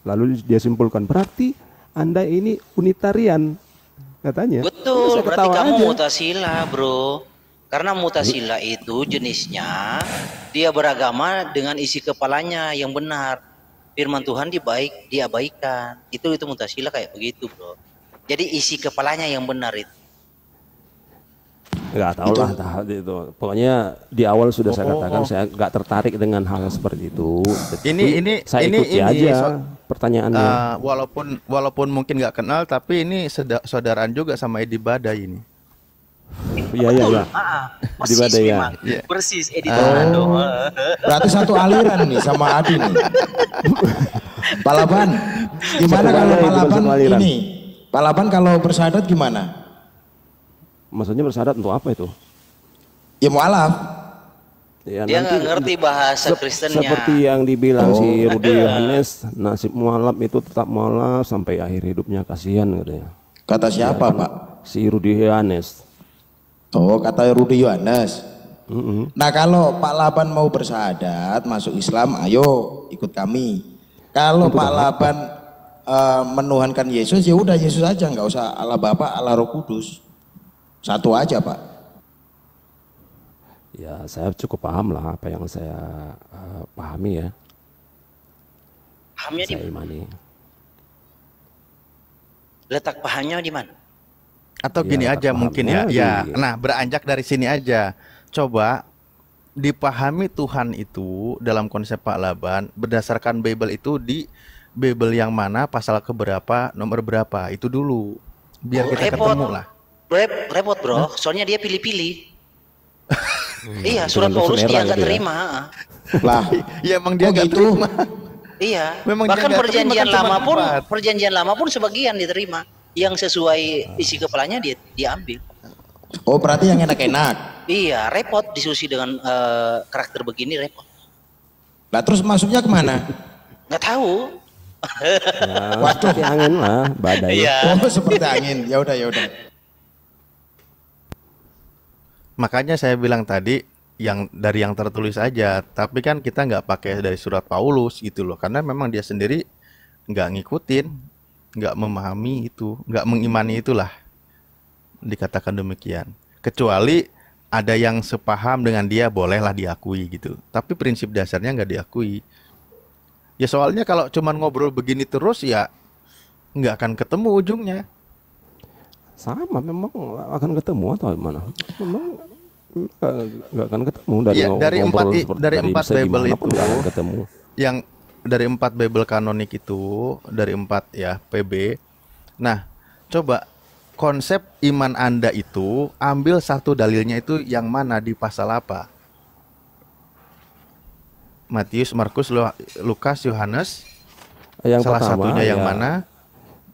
Lalu dia simpulkan, berarti Anda ini Unitarian, katanya. Betul, Saya berarti ketawa kamu aja. mutasila, bro. Karena mutasila itu jenisnya dia beragama dengan isi kepalanya yang benar. Firman Tuhan diabaikan. Itu mutasila kayak begitu, bro. Jadi isi kepalanya yang benar itu. Nggak tahu lah itu. Pokoknya di awal sudah saya katakan saya nggak tertarik dengan hal seperti itu. Ini Saya ikuti aja pertanyaannya. Walaupun mungkin nggak kenal, tapi ini saudaraan juga sama Edi Badai ini. Iya. Persis Badai, ya. memang. Persis Edi Tornado. Berarti satu aliran nih sama Adi nih. Palaban, gimana kalau Palaban ini? Palaban kalau bersyahadat gimana? Maksudnya bersyahadat untuk apa itu? Ya mualaf. Ya, Dia nggak ngerti bahasa Kristennya. Seperti yang dibilang si Rudy Yohanes, nasib mualaf itu tetap mualaf sampai akhir hidupnya, kasihan katanya. Kata siapa, ya, Pak? Si Rudy Yohanes. Oh, kata Rudy Yohanes. Nah, kalau Pak Laban mau bersyahadat masuk Islam, ayo ikut kami. Kalau Pak Laban menuhankan Yesus, ya udah Yesus aja, nggak usah Allah Bapa, Allah Roh Kudus. Satu aja, Pak. Ya, saya cukup paham lah apa yang saya pahami ya. Pahamnya di mana? Letak pahamnya di mana? Atau gini aja mungkin ya. Nah, beranjak dari sini aja. Coba dipahami Tuhan itu dalam konsep Pak Laban berdasarkan Bible itu di Bible yang mana, pasal keberapa, nomor berapa, itu dulu. Biar kita ketemu lah. Repot, bro. Soalnya dia pilih-pilih. Iya, surat Paulus dia nggak terima. Lah, ya emang dia nggak terima. Iya. Memang bahkan perjanjian lama pun sebagian diterima. Yang sesuai isi kepalanya dia diambil. Oh, berarti yang enak-enak. Iya, repot diskusi dengan karakter begini, repot. Lah terus masuknya kemana? Nggak tahu. Ya, seperti angin lah, badai. Iya. Oh, seperti angin. Ya udah. Makanya saya bilang tadi yang dari yang tertulis aja, tapi kan kita nggak pakai dari surat Paulus gitu loh, karena memang dia sendiri nggak ngikutin, nggak memahami itu, nggak mengimani itulah, dikatakan demikian. Kecuali ada yang sepaham dengan dia, bolehlah diakui gitu. Tapi prinsip dasarnya nggak diakui. Ya soalnya kalau cuman ngobrol begini terus ya nggak akan ketemu ujungnya. Sama memang akan ketemu atau gimana? Memang nggak akan ketemu dari empat Bible itu ketemu. Yang dari 4 Bible kanonik itu, dari 4 ya PB. Nah, coba konsep iman Anda itu ambil satu dalilnya itu yang mana, di pasal apa? Matius, Markus, Lukas, Yohanes. Yang salah pertama, satunya yang mana?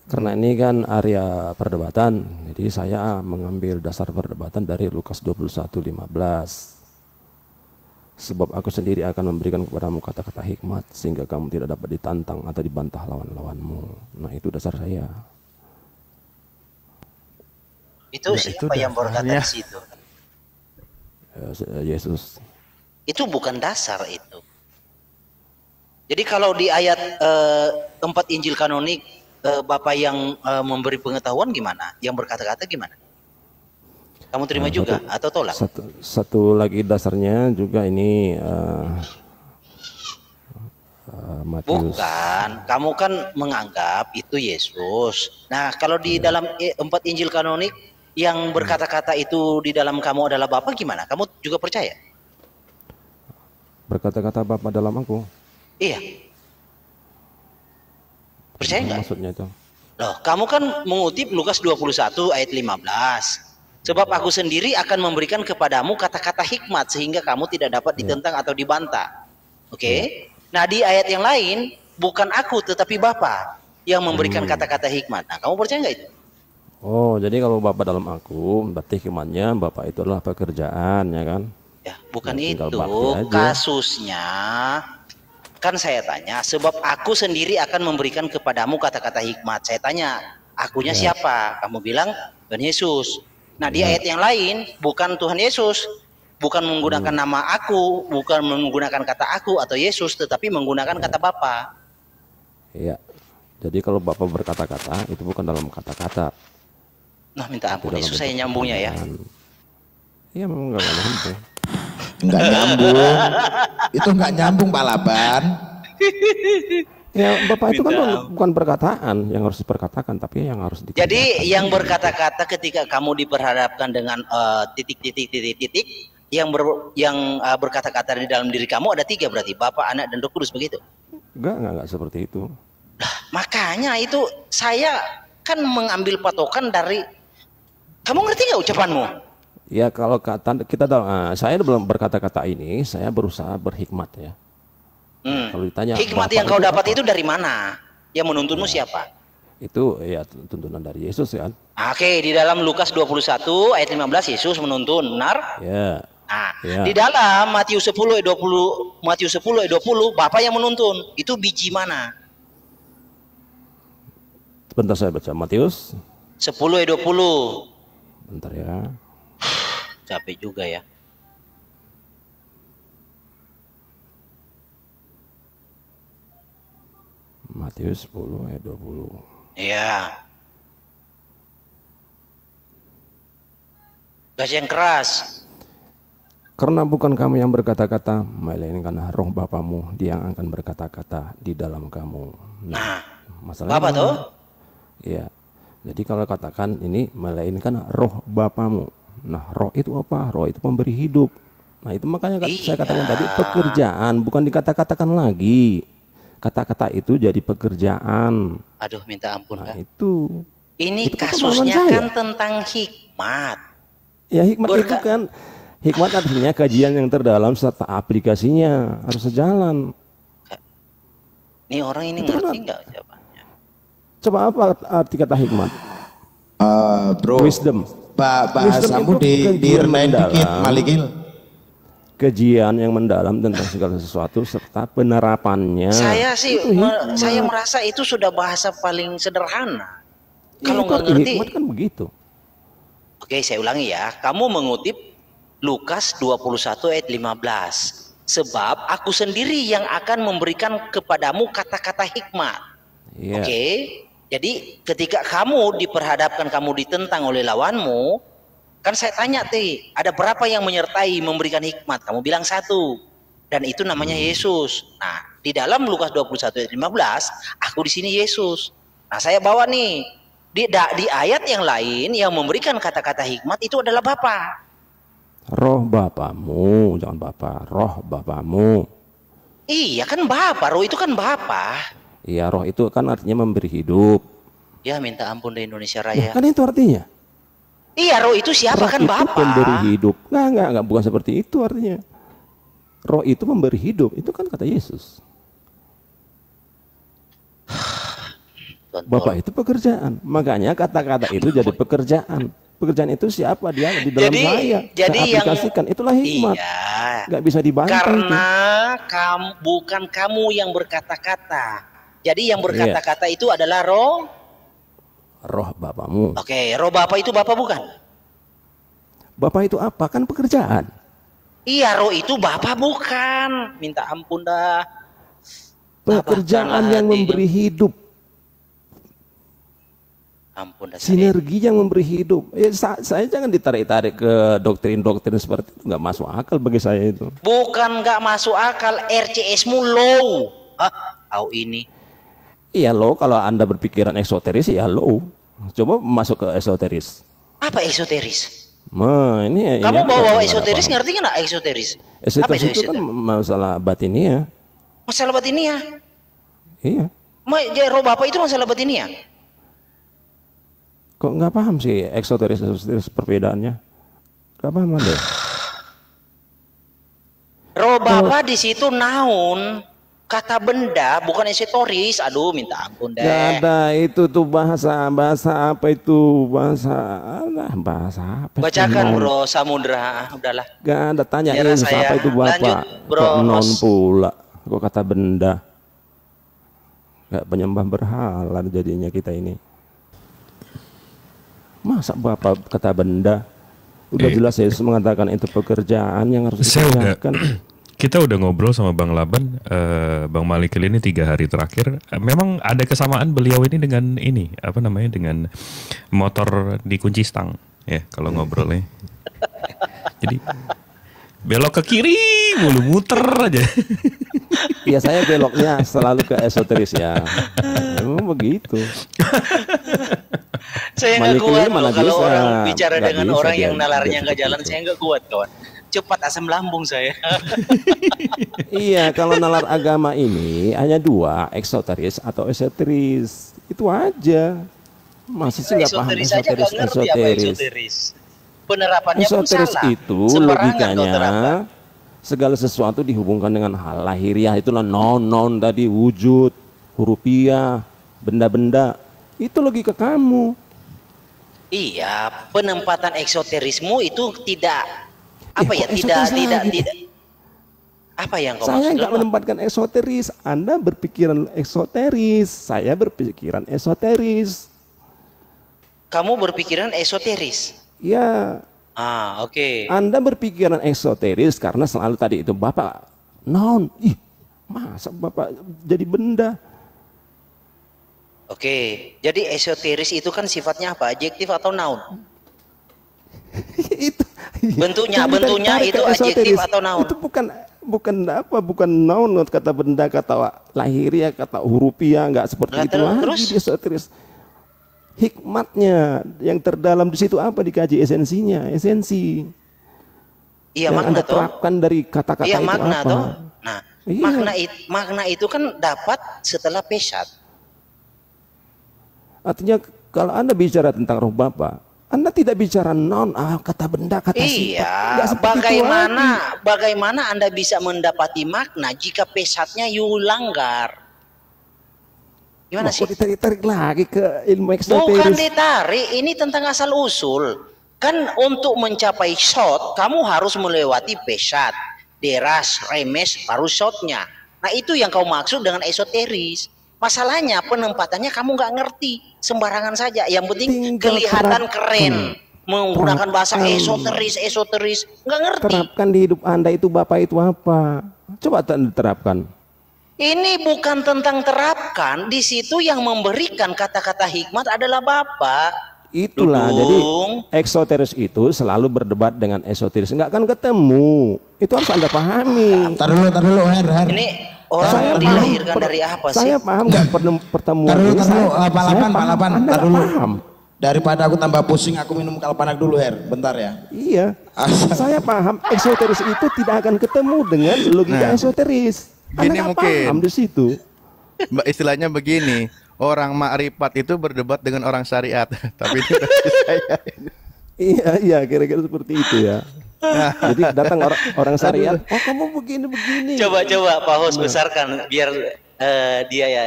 Karena ini kan area perdebatan, jadi saya mengambil dasar perdebatan dari Lukas 21:15. Sebab aku sendiri akan memberikan kepadamu kata-kata hikmat, sehingga kamu tidak dapat ditantang atau dibantah lawan-lawanmu. Nah, itu dasar saya. Itu siapa yang berkata di situ? Yesus. Itu bukan dasar itu. Jadi kalau di ayat 4 Injil kanonik, Bapak yang memberi pengetahuan gimana? Yang berkata-kata gimana? Kamu terima juga atau tolak? Satu lagi dasarnya juga ini Matius. Bukan, kamu kan menganggap itu Yesus. Nah, kalau di dalam 4 Injil kanonik yang berkata-kata itu di dalam kamu adalah Bapa, gimana? Kamu juga percaya? Berkata-kata Bapa dalam aku? Iya. Percaya nggak? Maksudnya itu? Loh, kamu kan mengutip Lukas 21 ayat 15. Sebab aku sendiri akan memberikan kepadamu kata-kata hikmat sehingga kamu tidak dapat ditentang atau dibantah. Oke? Nah, di ayat yang lain bukan aku tetapi Bapa yang memberikan kata-kata hikmat. Nah, kamu percaya nggak itu? Oh, jadi kalau Bapa dalam aku, berarti hikmatnya Bapa itu adalah pekerjaan, ya kan? Ya, bukan Ya, itu. aja. Kasusnya kan saya tanya, sebab aku sendiri akan memberikan kepadamu kata-kata hikmat. Saya tanya, akunya siapa? Kamu bilang Tuhan Yesus. Nah, di ayat yang lain bukan Tuhan Yesus, bukan menggunakan nama aku, bukan menggunakan kata aku atau Yesus, tetapi menggunakan kata Bapa. Iya. Jadi kalau Bapak berkata-kata itu bukan dalam kata-kata. Nah, minta ampun, Dalam ini susah bentuk nyambungnya ya. perkataan. Iya memang nggak nyambung. Nggak nyambung. Itu nggak nyambung Pak Laban. Ya Bapak itu kan bukan perkataan yang harus diperkatakan, tapi yang harus dikerjakan. Jadi yang berkata-kata ketika kamu diperhadapkan dengan titik, yang berkata-kata di dalam diri kamu ada 3 berarti, Bapa, Anak, dan Roh Kudus, begitu? Enggak seperti itu. Makanya itu saya kan mengambil patokan dari, kamu ngerti nggak ucapanmu? Ya kalau kata kita saya belum berkata-kata ini, saya berusaha berhikmat ya. Kalau ditanya hikmat yang kau dapat itu dari mana? Yang menuntunmu siapa? Itu ya tuntunan dari Yesus kan. Oke, di dalam Lukas 21 ayat 15 Yesus menuntun, benar? Ya. Nah, Ya. di dalam Matius 10 ayat 20 Bapak yang menuntun. Itu biji mana? Bentar saya baca Matius. 10 ayat 20. Bentar ya. Capek juga ya. Matius 10 ayat 20. Iya. Gas yang keras. Karena bukan kamu yang berkata-kata, melainkan roh Bapamu dia yang akan berkata-kata di dalam kamu. Nah, masalahnya Bapak tuh? Iya. Jadi kalau katakan ini melainkan roh Bapamu. Nah, roh itu apa? Roh itu pemberi hidup. Nah, itu makanya saya katakan tadi pekerjaan, bukan dikata-katakan lagi. Kata-kata itu jadi pekerjaan. Aduh, minta ampun, Nah, Kak. itu. Ini itu kan kasusnya pemahaman kan saya. tentang hikmat. Ya hikmat itu kan, hikmat artinya kajian yang terdalam serta aplikasinya harus sejalan. Ini orang ini Itu kan ngerti nggak jawabannya? Coba apa arti kata hikmat? Bro, Wisdom. bahasamu Wisdom itu direnain mendalam. dikit, Malikil. Kajian yang mendalam tentang segala sesuatu serta penerapannya. Saya sih, Itu hikmat. saya merasa itu sudah bahasa paling sederhana. Ya, Kalau itu nggak arti ngerti, hikmat kan begitu. oke, saya ulangi ya. Kamu mengutip Lukas 21 ayat 15. Sebab aku sendiri yang akan memberikan kepadamu kata-kata hikmat. Iya. Oke. Jadi ketika kamu diperhadapkan, kamu ditentang oleh lawanmu, kan saya tanya ada berapa yang menyertai memberikan hikmat? Kamu bilang 1. Dan itu namanya Yesus. Nah, di dalam Lukas 21 ayat 15, aku di sini Yesus. Nah, saya bawa nih di ayat yang lain yang memberikan kata-kata hikmat itu adalah Bapa. Roh Bapamu, jangan Bapa, roh Bapamu. Iya kan Bapa, roh itu kan Bapa. Iya, roh itu kan artinya memberi hidup. Ya minta ampun di Indonesia Nah, Raya. kan itu artinya. Iya, roh itu siapa Roh kan itu Bapa? pemberi hidup. Enggak, bukan seperti itu artinya. Roh itu memberi hidup, itu kan kata Yesus. Bapak itu pekerjaan. Makanya kata-kata itu jadi pekerjaan. Pekerjaan itu siapa dia di dalam saya. Jadi saya aplikasikan, itulah hikmat. Iya. Nggak bisa dibantah itu. Karena bukan kamu yang berkata-kata. Jadi yang berkata-kata itu adalah roh. Roh Bapamu. Oke, roh Bapa itu Bapa bukan? Bapak itu apa? Kan pekerjaan. Iya, roh itu Bapa bukan. Minta ampun dah. Pekerjaan yang memberi hidup. Ampun dah. Sinergi yang memberi hidup. Saya jangan ditarik-tarik ke doktrin-doktrin seperti itu. Nggak masuk akal bagi saya itu. Bukan nggak masuk akal, RCS-mu low. Tahu ini. Iya low, kalau Anda berpikiran esoteris ya low. Coba masuk ke esoteris. Apa esoteris? Ini Kamu bawa ini esoteris, apa? ngerti nggak esoteris? Apa Esoteris itu kan masalah batinia. Masalah batinia. Iya. Roh Bapa itu masalah batinia. Kok nggak paham sih esoteris perbedaannya? Nggak paham Anda? Roh Bapa di situ naun, kata benda, bukan esoteris. Aduh, minta ampun deh. Gak ada itu tuh bahasa apa itu bahasa apa? Bacakan Bro Samudra, udahlah. Gak ada tanyain Biar saya siapa itu bapak. lanjut, Bro Kok non Ros. pula? Kok kata benda? Gak penyembah berhala jadinya kita ini. Masa bapak kata benda? Udah jelas Yesus mengatakan itu pekerjaan yang harus Saya dikerjakan. kita udah ngobrol sama Bang Laban, Bang Malikil ini 3 hari terakhir. Memang ada kesamaan beliau ini dengan ini, apa namanya, dengan motor dikunci stang, ya kalau ngobrolnya. Jadi belok ke kiri, mulu muter aja. Iya, saya beloknya selalu ke esoteris ya. Memang begitu. Saya nggak Malikul kuat ini mana loh kalau bisa. orang bicara Nggak dengan bisa orang dia yang nalarnya dia nggak jalan, seperti saya itu. nggak kuat kawan. Cepat asam lambung saya. Iya, kalau nalar agama ini hanya 2, eksoteris atau esoteris. Itu aja. Masa sih nggak paham Esoteris aja nggak ngerti apa esoteris. Penerapannya pun Esoteris salah. itu Sembarangan kau terapkan. logikanya segala sesuatu dihubungkan dengan hal lahiriah, itulah non tadi, wujud, hurufiah, benda-benda. Itu logika kamu. Iya, penempatan eksoterismu itu tidak apa Ya, ya, kok tidak esoteris tidak lagi? tidak apa yang kau Saya maksud? nggak menempatkan esoteris. Anda berpikiran eksoteris, saya berpikiran esoteris. Kamu berpikiran esoteris. Ya, Ah, oke. Anda berpikiran esoteris karena selalu tadi itu Bapak non. Ih, masa Bapak jadi benda? Oke. Jadi esoteris itu kan sifatnya apa? Adjektif atau noun? Itu Bentuknya Jangan ditarik-tarik itu ke adjektif esoteris. atau noun? Itu bukan noun, kata benda, kata lahiriah, kata hurufiah, nggak seperti Lah, itu lagi terus? di esoteris. Hikmatnya yang terdalam di situ apa dikaji, esensinya, esensi. Iya, yang makna Anda toh. terapkan dari kata-kata Iya, itu makna apa? toh. Nah, Iya. makna itu kan dapat setelah pesat. Artinya kalau Anda bicara tentang roh Bapa, Anda tidak bicara non, kata benda, kata sifat. Iya, Nggak seperti itu lagi. bagaimana Anda bisa mendapati makna jika pesatnya you langgar? Gimana Loh, sih? kok ditarik-tarik lagi ke ilmu Bukan eksoteris? ditarik, ini tentang asal usul. Kan untuk mencapai shot, kamu harus melewati pesat, deras, remes, baru shotnya. Nah itu yang kau maksud dengan esoteris. Masalahnya penempatannya kamu nggak ngerti, sembarangan saja. Yang penting Tinggal kelihatan terapkan. keren, menggunakan bahasa Terapkan. esoteris, nggak ngerti. Terapkan di hidup Anda itu Bapak itu apa? Coba Anda terapkan. Ini bukan tentang terapkan, di situ yang memberikan kata-kata hikmat adalah Bapak. Itulah, Dudung. jadi eksoteris itu selalu berdebat dengan esoteris. Nggak akan ketemu. Itu harus Anda pahami. Tar dulu, Her. Ini orang Saya mau paham dilahirkan per- dari apa sih? Saya paham nggak pertemuan Tar ini. dulu, Saya Palapan, paham. Anda tar nggak dulu. paham. Daripada aku tambah pusing, aku minum kalpanak dulu, Her. Bentar ya. Iya. Asal. Saya paham eksoteris itu tidak akan ketemu dengan logika Nah, esoteris. Anda gini nggak mungkin. paham di situ. Istilahnya begini, orang makrifat itu berdebat dengan orang syariat. Tapi itu versi saya. Iya, kira-kira seperti itu ya. Jadi datang orang syariat, oh kamu begini. Coba Pak Hos besarkan biar dia ya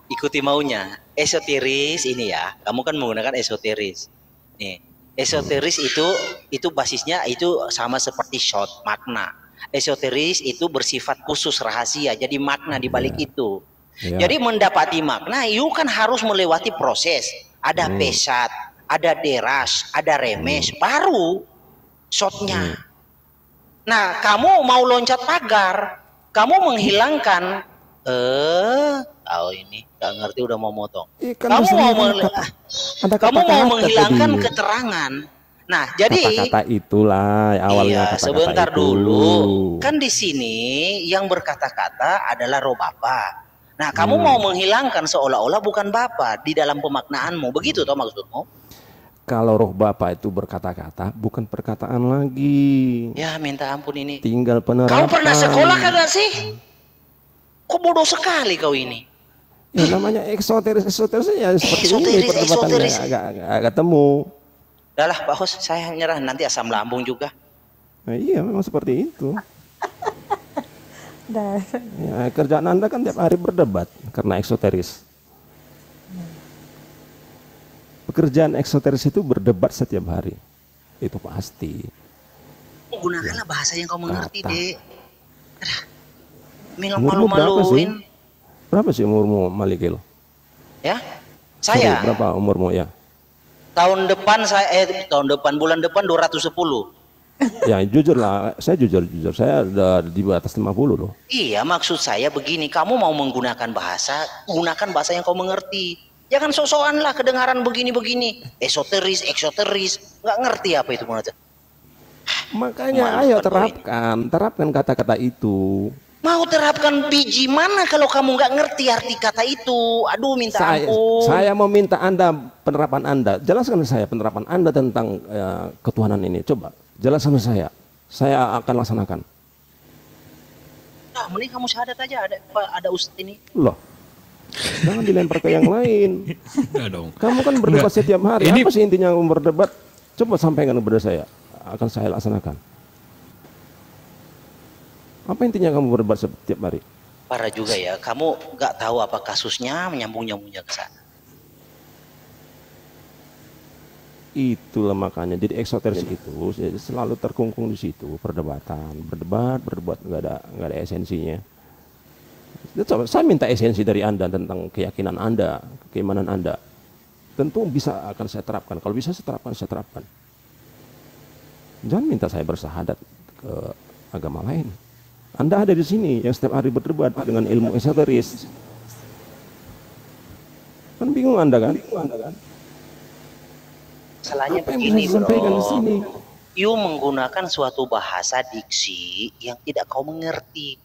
ikuti maunya. Esoteris ini ya, kamu kan menggunakan esoteris. Nih, esoteris itu basisnya itu sama seperti short makna. Esoteris itu bersifat khusus rahasia, jadi makna di balik itu. Ya. Jadi mendapati makna, you kan harus melewati proses. Ada pesat, ada deras, ada remes, baru shotnya. Nah, kamu mau loncat pagar, kamu menghilangkan, ini nggak ngerti udah mau motong. Kan Kamu mau ada kamu mau kata-kata menghilangkan tadi. keterangan. Nah, jadi Kata-kata itulah awalnya iya, kata-kata sebentar itu. dulu. Kan di sini yang berkata-kata adalah roh Bapa. Nah, kamu mau menghilangkan seolah-olah bukan Bapa di dalam pemaknaanmu. Begitu toh maksudmu? Kalau roh Bapa itu berkata-kata, bukan perkataan lagi. Ya, minta ampun ini. Tinggal penerapan. Kau pernah sekolah kagak sih? Kok bodoh sekali kau ini? Ya namanya eksoteris ya seperti ini Esoteris. perdebatannya agak ketemu. Udah lah Pak Hos, saya nyerah, nanti asam lambung juga. Nah, iya memang seperti itu. Dah. Ya, kerjaan Anda kan tiap hari berdebat karena eksoteris. Pekerjaan eksoteris itu berdebat setiap hari. Itu pasti. Gunakanlah bahasa yang kau mengerti, Kata. Dek. Umurmu berapa sih? Malu-maluin. Berapa sih umurmu, Malikil? Ya? Sorry, Saya berapa umurmu ya? tahun depan bulan depan 210. Ya jujur lah, saya jujur, saya udah di atas 50 loh. Iya, maksud saya begini, kamu mau menggunakan bahasa, gunakan bahasa yang kau mengerti. Jangan sok-sokan lah kedengaran begini-begini, esoteris, eksoteris, nggak ngerti apa itu menurut. Makanya ayo terapkan kata-kata itu. Mau terapkan biji mana kalau kamu nggak ngerti arti kata itu? Aduh, minta ampun. Saya meminta Anda penerapan Anda. Jelaskan saya penerapan Anda tentang ketuhanan ini. Coba jelaskan saya. Saya akan laksanakan. Nah, mending kamu syahadat aja, ada ustadz ini. Loh, jangan dilempar ke yang lain. Enggak dong. Kamu kan berdebat Enggak. setiap hari. Ini- Apa sih intinya kamu berdebat? Coba sampaikan kepada saya. Akan saya laksanakan. Apa intinya kamu berdebat setiap hari? Parah juga ya, kamu nggak tahu apa kasusnya menyambung-nyambungnya ke sana. Itulah makanya. Jadi eksoteris itu selalu terkungkung di situ, berdebat, nggak ada esensinya. Coba saya minta esensi dari Anda tentang keyakinan Anda, keimanan Anda. Tentu bisa akan saya terapkan. Kalau bisa saya terapkan. Jangan minta saya bersahadat ke agama lain. Anda ada di sini yang setiap hari berdebat dengan ilmu esoteris. Kan bingung Anda kan? Masalahnya Apa yang begini, bisa disampaikan di sini? You menggunakan suatu bahasa diksi yang tidak kau mengerti.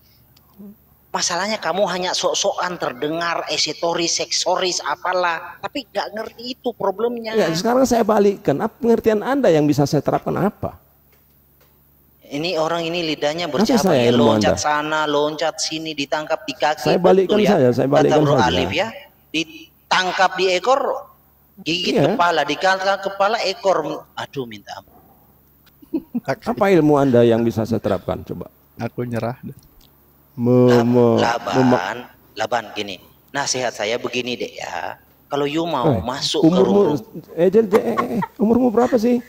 Masalahnya kamu hanya sok-sokan terdengar esoteris, seksoris, apalah, tapi nggak ngerti itu problemnya. Ya, sekarang saya balikkan. Apa pengertian Anda yang bisa saya terapkan apa? Ini orang ini lidahnya Masa bercabang saya ya, ilmu loncat Anda? sana, loncat sini, ditangkap di kaki. Saya balikkan betul ya? saya balikkan Kata Bro saja. Alif ya, ditangkap di ekor, gigit Iya. kepala, dikangkat kepala, ekor. Aduh, minta ampun. Apa ilmu Anda yang bisa saya terapkan? Coba. Aku nyerah. Laban gini. Nasihat saya begini deh ya. Kalau you mau masuk ke umurmu, rumah, umurmu berapa sih?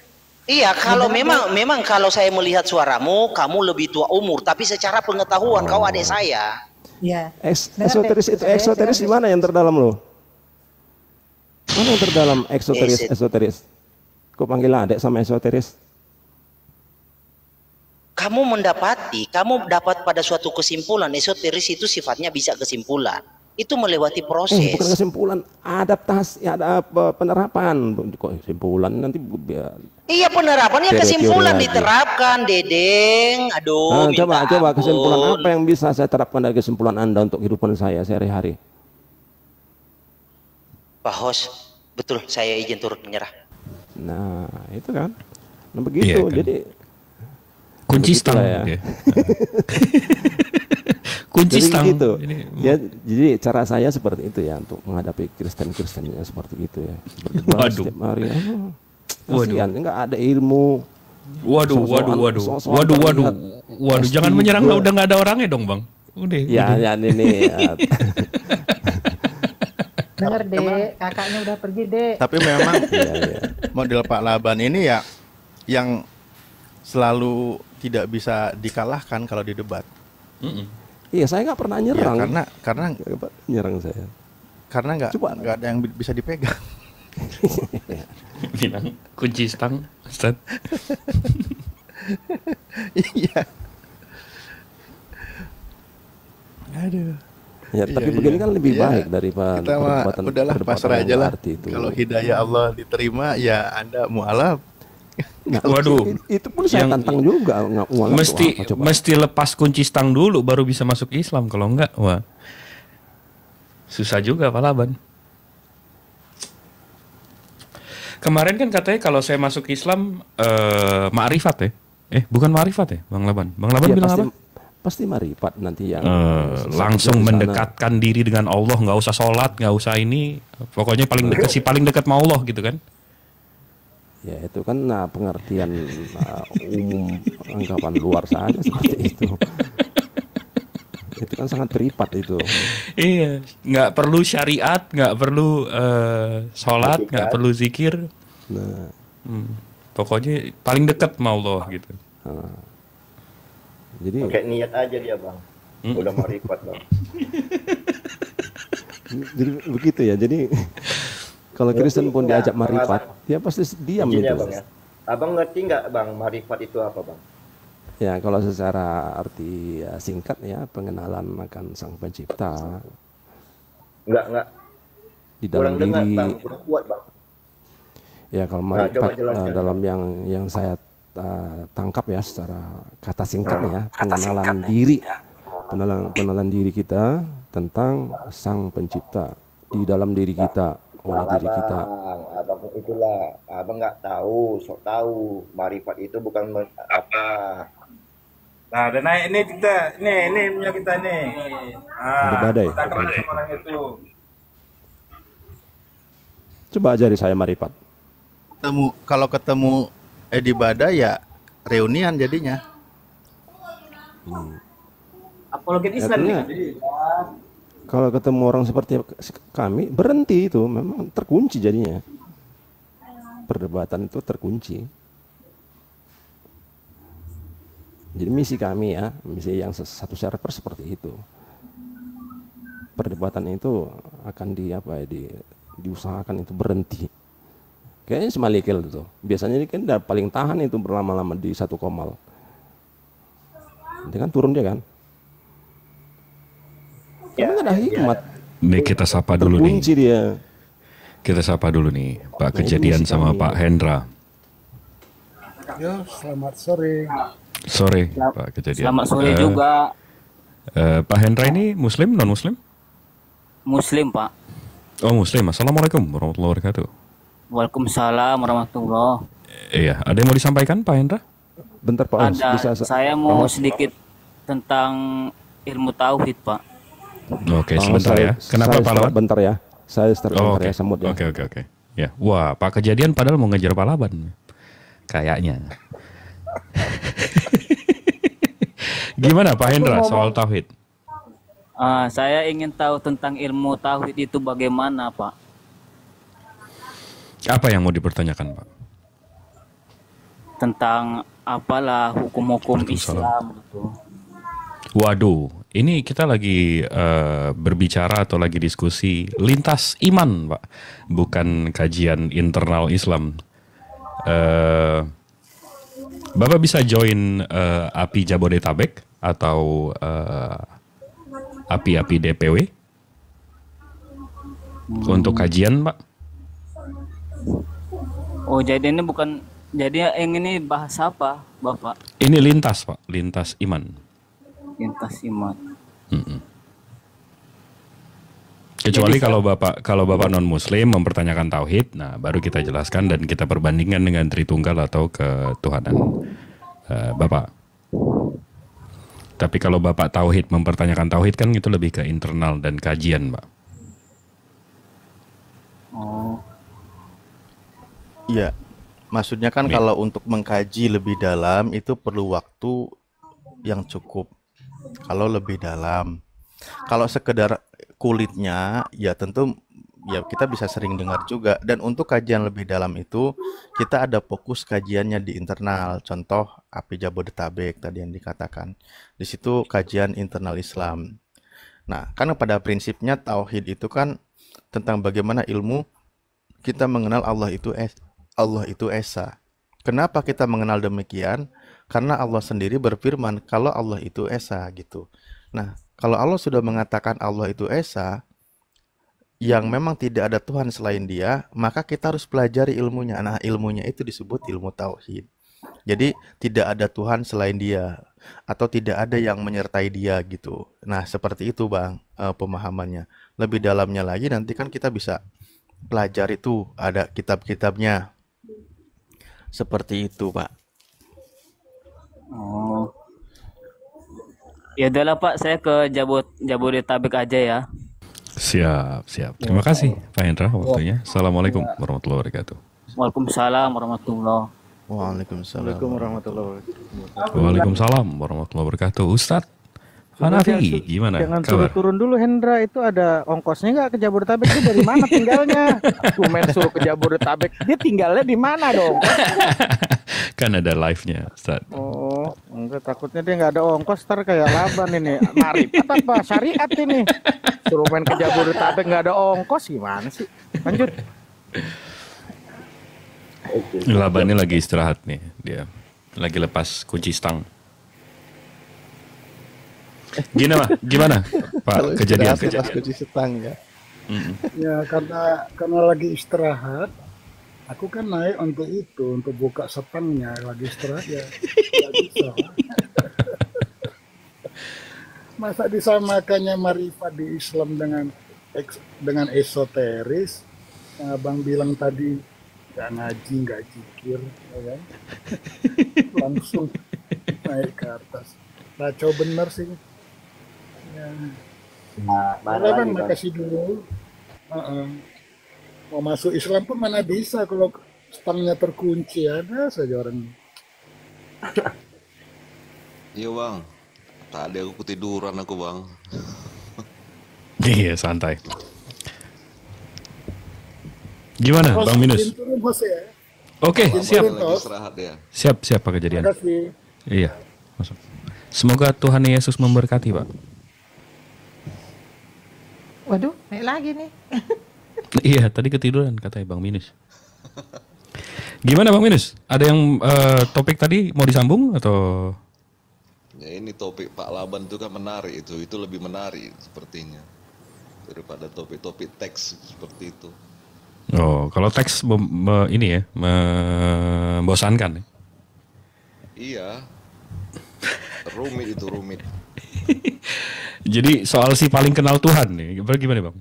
iya, kalau memang kalau saya melihat suaramu, kamu lebih tua umur, tapi secara pengetahuan kau adik saya. Iya. Esoteris itu eksoteris di mana yang terdalam lo? Mana yang terdalam esoteris? Kok panggil adek sama esoteris? Kamu dapat pada suatu kesimpulan. Esoteris itu sifatnya bisa kesimpulan. Itu melewati proses. Bukan kesimpulan, adaptasi, ada penerapan. Kok kesimpulan nanti Iya, penerapannya Teori-teori kesimpulan lagi. diterapkan, Dedeng. Aduh, minta coba ampun. kesimpulan apa yang bisa saya terapkan dari kesimpulan Anda untuk kehidupan saya sehari-hari? Pak Hos, betul, saya izin turut menyerah. Nah, itu kan. Nah, begitu. Iya kan. Jadi Kunci stang. begitulah ya. Ya. Kunci Jadi stang. gitu. Ini, Ya, jadi cara saya seperti itu ya untuk menghadapi Kristen-Kristennya seperti itu ya. Berdebat Waduh. setiap hari. Waduh. Kasihan, enggak ada ilmu. Waduh. Jangan menyerang lah, udah nggak ada orangnya dong, Bang. Udah. Ya ini ya. Dengar dek, kakaknya udah pergi dek. Tapi memang Iya. model Pak Laban ini ya yang selalu tidak bisa dikalahkan kalau di debat. Iya, saya nggak pernah nyerang. Ya, karena Nggak pernah nyerang saya. karena nggak ada yang bisa dipegang. Bilang kunci stang, Ustaz. Iya. Aduh. Ya, tapi Iya, begini iya. kan lebih Iya. baik daripada Kita mah udahlah pasrah aja lah. Kalau hidayah Allah diterima ya Anda mualaf. Nah, Waduh. itu pun saya Yang- tantang juga. Mesti lepas kunci stang dulu baru bisa masuk Islam. Kalau enggak, wah susah juga Pak Laban. Kemarin kan katanya kalau saya masuk Islam ma'rifat ya. Bukan ma'rifat ya, Bang Laban. Bang Laban bilang apa? Pasti marifat nanti yang Langsung di sana. mendekatkan diri dengan Allah, nggak usah sholat, nggak usah ini, pokoknya paling dekat sama Allah gitu kan? Ya itu kan pengertian umum anggapan luar saja seperti itu. Itu kan sangat privat itu. Iya, nggak perlu syariat, nggak perlu sholat, nggak perlu zikir. Nah, Pokoknya paling dekat sama Allah gitu. jadi Pakai niat aja dia bang. Udah marifat bang. jadi begitu ya. Jadi kalau Kristen pun Enggak, diajak marifat, Bang dia pasti diam Izin itu. ya bang ya. Abang ngerti nggak bang, marifat itu apa bang? Ya, kalau secara arti singkat ya, pengenalan akan Sang Pencipta Nggak. di dalam Kurang dengar diri. bang, kurang kuat bang. Ya, kalau Coba marifat jelaskan. dalam yang saya tangkap ya secara kata singkatnya, pengenalan diri, pengenalan diri kita tentang Sang Pencipta di dalam diri kita, oleh diri kita. Abang itulah, abang nggak tahu, sok tahu. Marifat itu bukan apa. Nah, udah naik ini kita, ini punya kita nih. Ada badai. Kita kenal orang itu. Coba ajari saya marifat. Kalau ketemu Edi Bada ya reunian jadinya. Apologet Islam Artinya, nih. kalau ketemu orang seperti kami, berhenti itu, memang terkunci jadinya. Perdebatan itu terkunci. Jadi misi kami ya, misi yang satu server seperti itu. Perdebatan itu akan diusahakan itu berhenti. Kayaknya Semalikil itu. Biasanya ini kan paling tahan itu berlama-lama di satu komal. Nanti kan turun dia kan. Karena ada hikmat. Nih kita sapa dulu Terkunci nih. dia. Kita sapa dulu nih Pak Nah, Kejadian ini sama kami. Pak Hendra. Yo, selamat sore. Sore Pak Kejadian. Selamat sore juga. Pak Hendra ini Muslim non Muslim? Muslim, Pak. Oh Muslim. Assalamualaikum warahmatullahi wabarakatuh. Waalaikumsalam warahmatullahi. Iya, ada yang mau disampaikan Pak Hendra? Bentar Pak, Ada, saya mau sedikit tentang ilmu tauhid, Pak. Oke, sebentar ya. Kenapa Pak Lawan? Bentar ya. Saya start bentar Oke. ya, semut ya. Oke. Ya, wah Pak Kejadian padahal mau ngejar Pak Laban. Kayaknya. Gimana Pak Hendra soal tauhid? Saya ingin tahu tentang ilmu tauhid itu bagaimana, Pak. Apa yang mau dipertanyakan Pak? Tentang apalah hukum-hukum Islam gitu. Waduh, ini kita lagi berbicara atau lagi diskusi lintas iman Pak, bukan kajian internal Islam. Bapak bisa join API Jabodetabek atau API DPW untuk kajian Pak. Oh, jadi ini bukan, jadi yang ini bahasa apa, Bapak? Ini lintas Pak, lintas iman. Lintas iman. Kecuali kalau bapak non Muslim mempertanyakan tauhid, nah baru kita jelaskan dan kita perbandingkan dengan Tritunggal atau ketuhanan Bapak. Tapi kalau Bapak tauhid mempertanyakan tauhid kan itu lebih ke internal dan kajian, Pak. Oh. Iya, maksudnya kan kalau untuk mengkaji lebih dalam itu perlu waktu yang cukup. Kalau lebih dalam, kalau sekedar kulitnya, ya tentu ya kita bisa sering dengar juga. Dan untuk kajian lebih dalam itu kita ada fokus kajiannya di internal. Contoh API Jabodetabek tadi yang dikatakan. Di situ kajian internal Islam. Nah, karena pada prinsipnya tauhid itu kan tentang bagaimana ilmu kita mengenal Allah itu esa. Kenapa kita mengenal demikian? Karena Allah sendiri berfirman kalau Allah itu esa gitu. Nah, kalau Allah sudah mengatakan Allah itu esa, yang memang tidak ada Tuhan selain Dia, maka kita harus pelajari ilmunya. Nah, ilmunya itu disebut ilmu tauhid. Jadi tidak ada Tuhan selain Dia, atau tidak ada yang menyertai Dia gitu. Nah, seperti itu Bang, pemahamannya. Lebih dalamnya lagi nanti kan kita bisa pelajari itu, ada kitab-kitabnya. Seperti itu, Pak. Oh. Ya udahlah Pak, saya ke Jabodetabek aja ya. Siap. Terima kasih Pak Hendra waktunya. Assalamualaikum warahmatullahi wabarakatuh. Waalaikumsalam warahmatullahi. Waalaikumsalam warahmatullahi wabarakatuh. Waalaikumsalam warahmatullahi wabarakatuh. Ustadz Hanafi, gimana Jangan kabar? suruh turun dulu Hendra, itu ada ongkosnya nggak ke Jabodetabek? Dia dari mana tinggalnya? Tuh main suruh ke Jabodetabek, dia tinggalnya di mana dong? Kan ada live-nya Ustadz. Oh, enggak, takutnya dia nggak ada ongkos, ntar kayak Laban ini. Marifat apa syariat ini? Suruh main ke Jabodetabek nggak ada ongkos, gimana sih? Lanjut. Oke. Laban ini lagi istirahat nih, dia lagi lepas kunci stang. Gimana Kalau Pak kejadian? istirahat lepas kunci setang ya. Ya karena lagi istirahat, aku kan naik untuk buka setangnya lagi istirahat ya. Nggak bisa. Masa disamakannya marifat di Islam dengan esoteris? Yang abang bilang tadi nggak ngaji, nggak zikir, ya kan? Langsung naik ke atas. Kacau bener sih. Ya. Nah, mana Boleh lagi bang, bang? makasih dulu. Mau masuk Islam pun mana bisa kalau stangnya terkunci, ada saja orang. Iya bang, tadi aku ketiduran aku bang. Iya, santai. Gimana Bang Minus? Turun bos ya. Oke, siap. Lagi istirahat ya. Siap Pak kejadian. Makasih. Iya, masuk. Semoga Tuhan Yesus memberkati, Pak. Waduh, naik lagi nih. Iya, tadi ketiduran katanya Bang Minus. Gimana Bang Minus? Ada yang topik tadi mau disambung atau? Ya ini topik Pak Laban itu kan menarik itu lebih menarik sepertinya daripada topik-topik teks seperti itu. Oh, kalau teks ini ya, membosankan ya? Iya, rumit itu rumit. Jadi soal si paling kenal Tuhan nih, gimana Bang?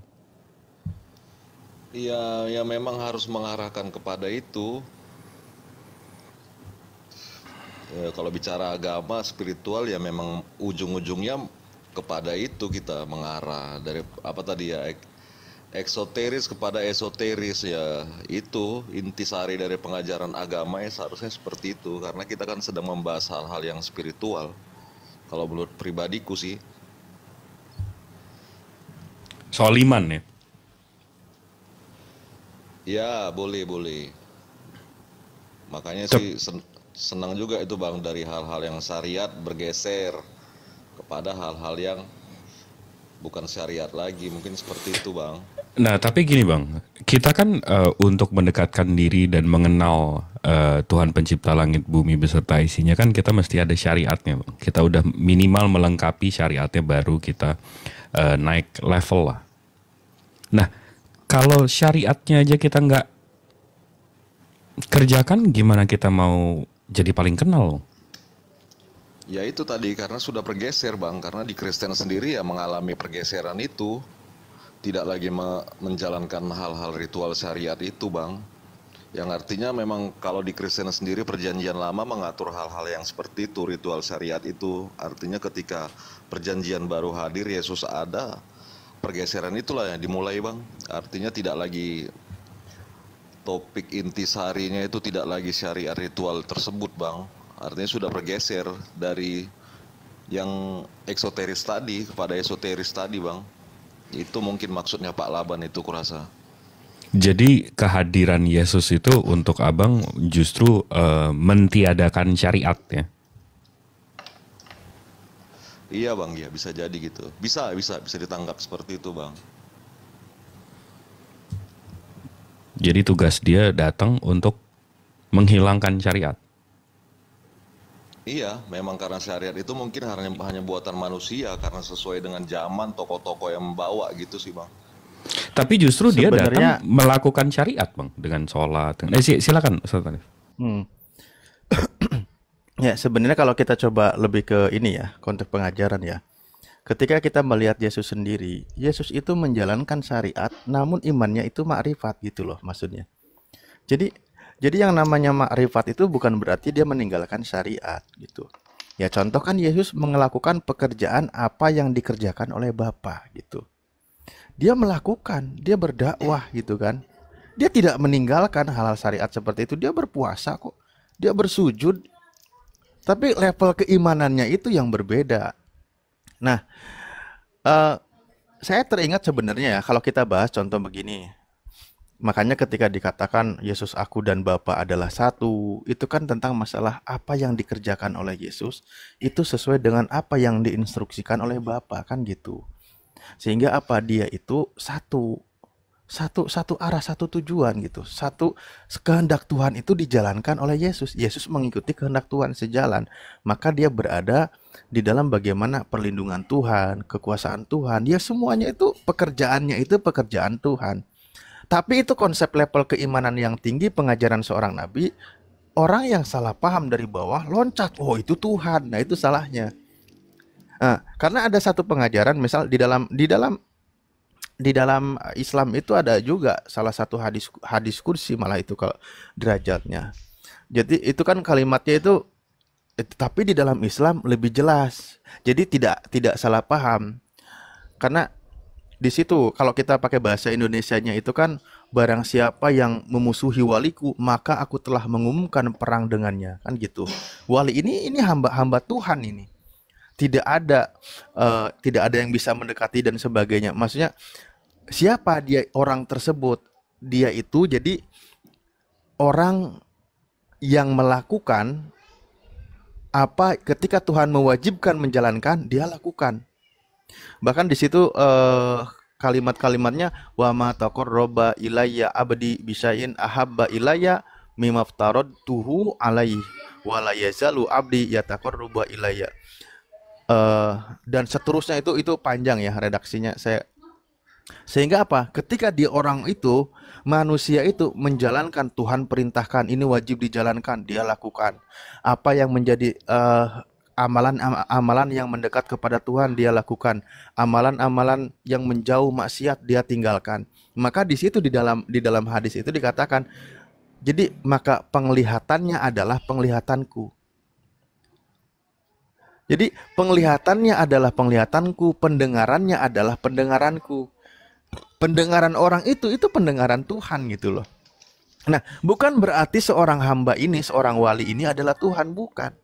Iya, ya memang harus mengarahkan kepada itu. Ya, kalau bicara agama spiritual ya memang ujung-ujungnya kepada itu kita mengarah dari apa tadi ya eksoteris kepada esoteris ya itu intisari dari pengajaran agama ya seharusnya seperti itu karena kita kan sedang membahas hal-hal yang spiritual. Kalau menurut pribadiku sih. Soal iman ya? Ya boleh. Makanya sih senang juga itu Bang dari hal-hal yang syariat bergeser kepada hal-hal yang bukan syariat lagi, mungkin seperti itu Bang. Nah tapi gini Bang, kita kan untuk mendekatkan diri dan mengenal Tuhan pencipta langit bumi beserta isinya kan kita mesti ada syariatnya Bang. Kita udah minimal melengkapi syariatnya baru kita naik level lah. Nah kalau syariatnya aja kita nggak kerjakan, gimana kita mau jadi paling kenal? Ya itu tadi karena sudah bergeser Bang, karena di Kristen sendiri ya mengalami pergeseran itu. Tidak lagi menjalankan hal-hal ritual syariat itu Bang. Yang artinya memang kalau di Kristen sendiri perjanjian lama mengatur hal-hal yang seperti itu, ritual syariat itu. Artinya ketika perjanjian baru hadir, Yesus ada, pergeseran itulah yang dimulai Bang. Artinya tidak lagi topik intisarinya itu tidak lagi syariat ritual tersebut Bang. Artinya sudah bergeser dari yang eksoteris tadi kepada esoteris tadi Bang. Itu mungkin maksudnya Pak Laban itu kurasa. Jadi kehadiran Yesus itu untuk abang justru mentiadakan syariat ya? Iya Bang, ya bisa jadi gitu. Bisa ditangkap seperti itu Bang. Jadi tugas dia datang untuk menghilangkan syariat. Iya, memang karena syariat itu mungkin hanya buatan manusia karena sesuai dengan zaman tokoh-tokoh yang membawa gitu sih Bang. Tapi justru dia Sebenarnya- datang melakukan syariat Bang dengan sholat. Silakan Ustaz Hanif. Ya sebenarnya kalau kita coba lebih ke ini ya konteks pengajaran ya. Ketika kita melihat Yesus sendiri, Yesus itu menjalankan syariat, namun imannya itu makrifat gitu loh maksudnya. Jadi yang namanya makrifat itu bukan berarti dia meninggalkan syariat gitu. Ya contoh kan Yesus melakukan pekerjaan apa yang dikerjakan oleh Bapa gitu. Dia melakukan, dia berdakwah gitu kan. Dia tidak meninggalkan hal-hal syariat seperti itu. Dia berpuasa kok, dia bersujud. Tapi level keimanannya itu yang berbeda. Nah, saya teringat sebenarnya ya kalau kita bahas contoh begini. Makanya ketika dikatakan Yesus aku dan Bapa adalah satu, itu kan tentang masalah apa yang dikerjakan oleh Yesus itu sesuai dengan apa yang diinstruksikan oleh Bapa kan gitu. Sehingga apa dia itu satu satu arah, satu tujuan gitu. Satu kehendak Tuhan itu dijalankan oleh Yesus. Yesus mengikuti kehendak Tuhan sejalan. Maka dia berada di dalam bagaimana perlindungan Tuhan, kekuasaan Tuhan. Ya semuanya itu pekerjaannya itu pekerjaan Tuhan. Tapi itu konsep level keimanan yang tinggi, pengajaran seorang nabi. Orang yang salah paham dari bawah loncat, oh itu Tuhan. Nah itu salahnya. Nah, karena ada satu pengajaran, misal di dalam Islam itu ada juga salah satu hadis kursi malah itu kalau derajatnya. Jadi itu kan kalimatnya itu tapi di dalam Islam lebih jelas. Jadi tidak salah paham. Karena di situ kalau kita pakai bahasa Indonesianya itu kan barang siapa yang memusuhi waliku maka aku telah mengumumkan perang dengannya, kan gitu. Wali ini hamba Tuhan ini. Tidak ada yang bisa mendekati dan sebagainya. Maksudnya siapa dia orang tersebut? Dia itu jadi orang yang melakukan apa ketika Tuhan mewajibkan menjalankan, dia lakukan. Bahkan di situ kalimat-kalimatnya wa ma taqarraba ilayya abdi bisyai'in ahabba ilayya mimma aftaradtuhu alaihi wa la yazalu abdi yataqarraba ilayya. Dan seterusnya itu panjang ya redaksinya sehingga apa? Ketika dia orang itu manusia itu menjalankan Tuhan perintahkan, ini wajib dijalankan, dia lakukan. Apa yang menjadi amalan yang mendekat kepada Tuhan dia lakukan. Amalan-amalan yang menjauh maksiat dia tinggalkan. Maka di situ di dalam hadis itu dikatakan, jadi maka penglihatannya adalah penglihatanku. Jadi penglihatannya adalah penglihatanku, pendengarannya adalah pendengaranku. Pendengaran orang itu pendengaran Tuhan gitu loh. Nah, bukan berarti seorang hamba ini, seorang wali ini adalah Tuhan, bukan.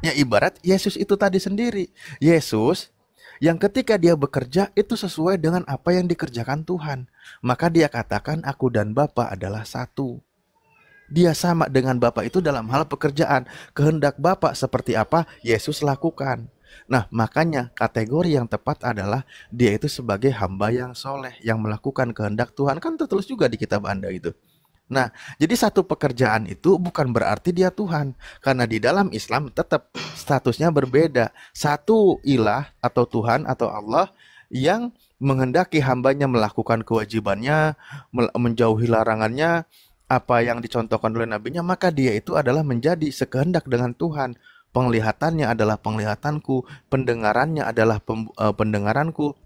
Ya ibarat Yesus itu tadi sendiri. Yesus yang ketika dia bekerja itu sesuai dengan apa yang dikerjakan Tuhan. Maka dia katakan aku dan Bapa adalah satu. Dia sama dengan Bapa itu dalam hal pekerjaan. Kehendak Bapa seperti apa, Yesus lakukan. Nah, makanya kategori yang tepat adalah dia itu sebagai hamba yang soleh, yang melakukan kehendak Tuhan. Kan tertulis juga di kitab Anda itu. Nah, jadi satu pekerjaan itu bukan berarti dia Tuhan. Karena di dalam Islam tetap statusnya berbeda. Satu ilah atau Tuhan atau Allah yang menghendaki hambanya melakukan kewajibannya, menjauhi larangannya, apa yang dicontohkan oleh nabinya, maka dia itu adalah menjadi sekehendak dengan Tuhan. Penglihatannya adalah penglihatanku, pendengarannya adalah pendengaranku.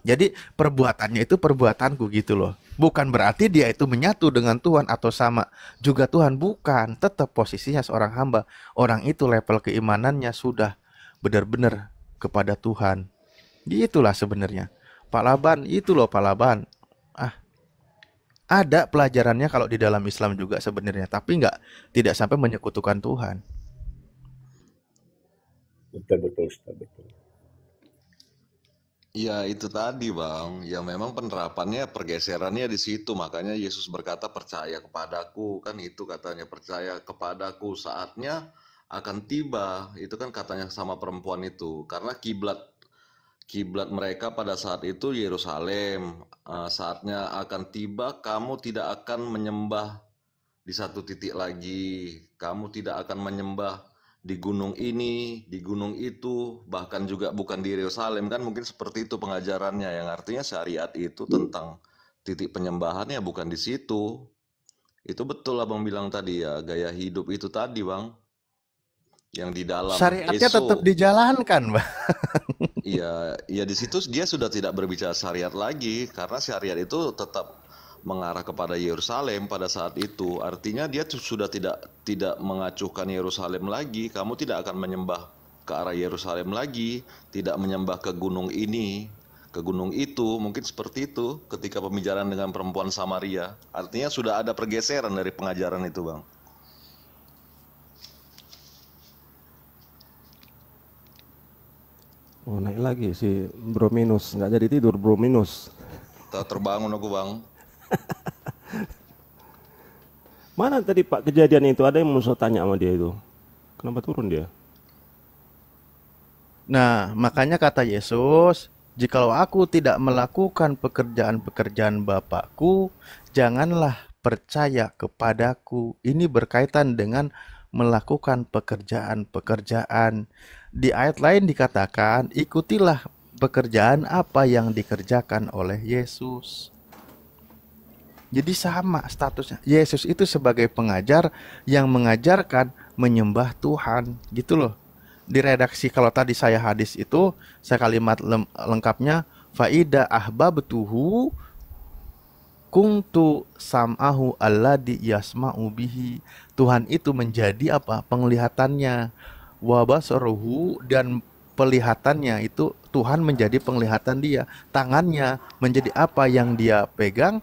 Jadi perbuatannya itu perbuatanku gitu loh. Bukan berarti dia itu menyatu dengan Tuhan atau sama juga Tuhan, bukan. Tetap posisinya seorang hamba. Orang itu level keimanannya sudah benar-benar kepada Tuhan. Itulah sebenarnya. Pak Laban, itu loh Pak Laban. Ada pelajarannya kalau di dalam Islam juga sebenarnya, tapi tidak sampai menyekutukan Tuhan. Betul. Ya itu tadi Bang, ya memang penerapannya pergeserannya di situ, makanya Yesus berkata percaya kepadaku, kan itu katanya percaya kepadaku, saatnya akan tiba, itu kan katanya sama perempuan itu, karena kiblat mereka pada saat itu Yerusalem. Saatnya akan tiba, kamu tidak akan menyembah di satu titik lagi. Kamu tidak akan menyembah di gunung ini, di gunung itu, bahkan juga bukan di Yerusalem. Kan mungkin seperti itu pengajarannya, yang artinya syariat itu tentang titik penyembahannya bukan di situ. Itu betul Abang bilang tadi ya, gaya hidup itu tadi Bang. Yang di dalam syariatnya tetap dijalankan, Bang. Iya, di situ dia sudah tidak berbicara syariat lagi, karena syariat itu tetap mengarah kepada Yerusalem pada saat itu. Artinya dia sudah tidak mengacuhkan Yerusalem lagi. Kamu tidak akan menyembah ke arah Yerusalem lagi, tidak menyembah ke gunung ini, ke gunung itu. Mungkin seperti itu ketika pembicaraan dengan perempuan Samaria. Artinya sudah ada pergeseran dari pengajaran itu, Bang. Oh, naik lagi si Bro Minus, nggak jadi tidur Bro Minus. Terbangun aku Bang. Mana tadi Pak kejadian itu? Ada yang mau saya tanya sama dia itu. Kenapa turun dia? Nah, makanya kata Yesus, Jikalau aku tidak melakukan pekerjaan-pekerjaan Bapakku, janganlah percaya kepadaku. Ini berkaitan dengan melakukan pekerjaan-pekerjaan. Di ayat lain dikatakan, ikutilah pekerjaan apa yang dikerjakan oleh Yesus. Jadi sama statusnya. Yesus itu sebagai pengajar yang mengajarkan menyembah Tuhan, gitu loh. Di redaksi kalau tadi saya hadis itu, saya kalimat lengkapnya, faida ahbabtuhu kuntu sam'ahu alladhi yasma'u bihi. Tuhan itu menjadi apa? Penglihatannya. Wa basaruhu, dan pelihatannya itu Tuhan menjadi penglihatan dia. Tangannya menjadi apa yang dia pegang,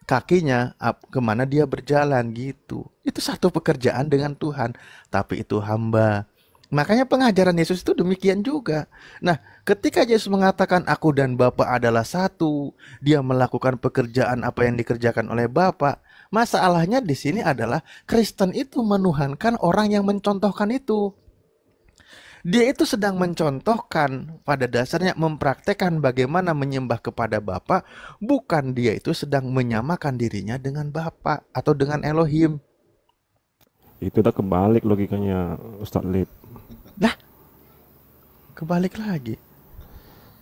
kakinya kemana dia berjalan, gitu. Itu satu pekerjaan dengan Tuhan, tapi itu hamba. Makanya pengajaran Yesus itu demikian juga. Nah, ketika Yesus mengatakan aku dan Bapa adalah satu, dia melakukan pekerjaan apa yang dikerjakan oleh Bapa. Masalahnya di sini adalah Kristen itu menuhankan orang yang mencontohkan itu. Dia itu sedang mencontohkan, pada dasarnya mempraktekkan bagaimana menyembah kepada Bapa, bukan dia itu sedang menyamakan dirinya dengan Bapa atau dengan Elohim. Itu udah kebalik logikanya, Ustadz Lip. Lah, kebalik lagi.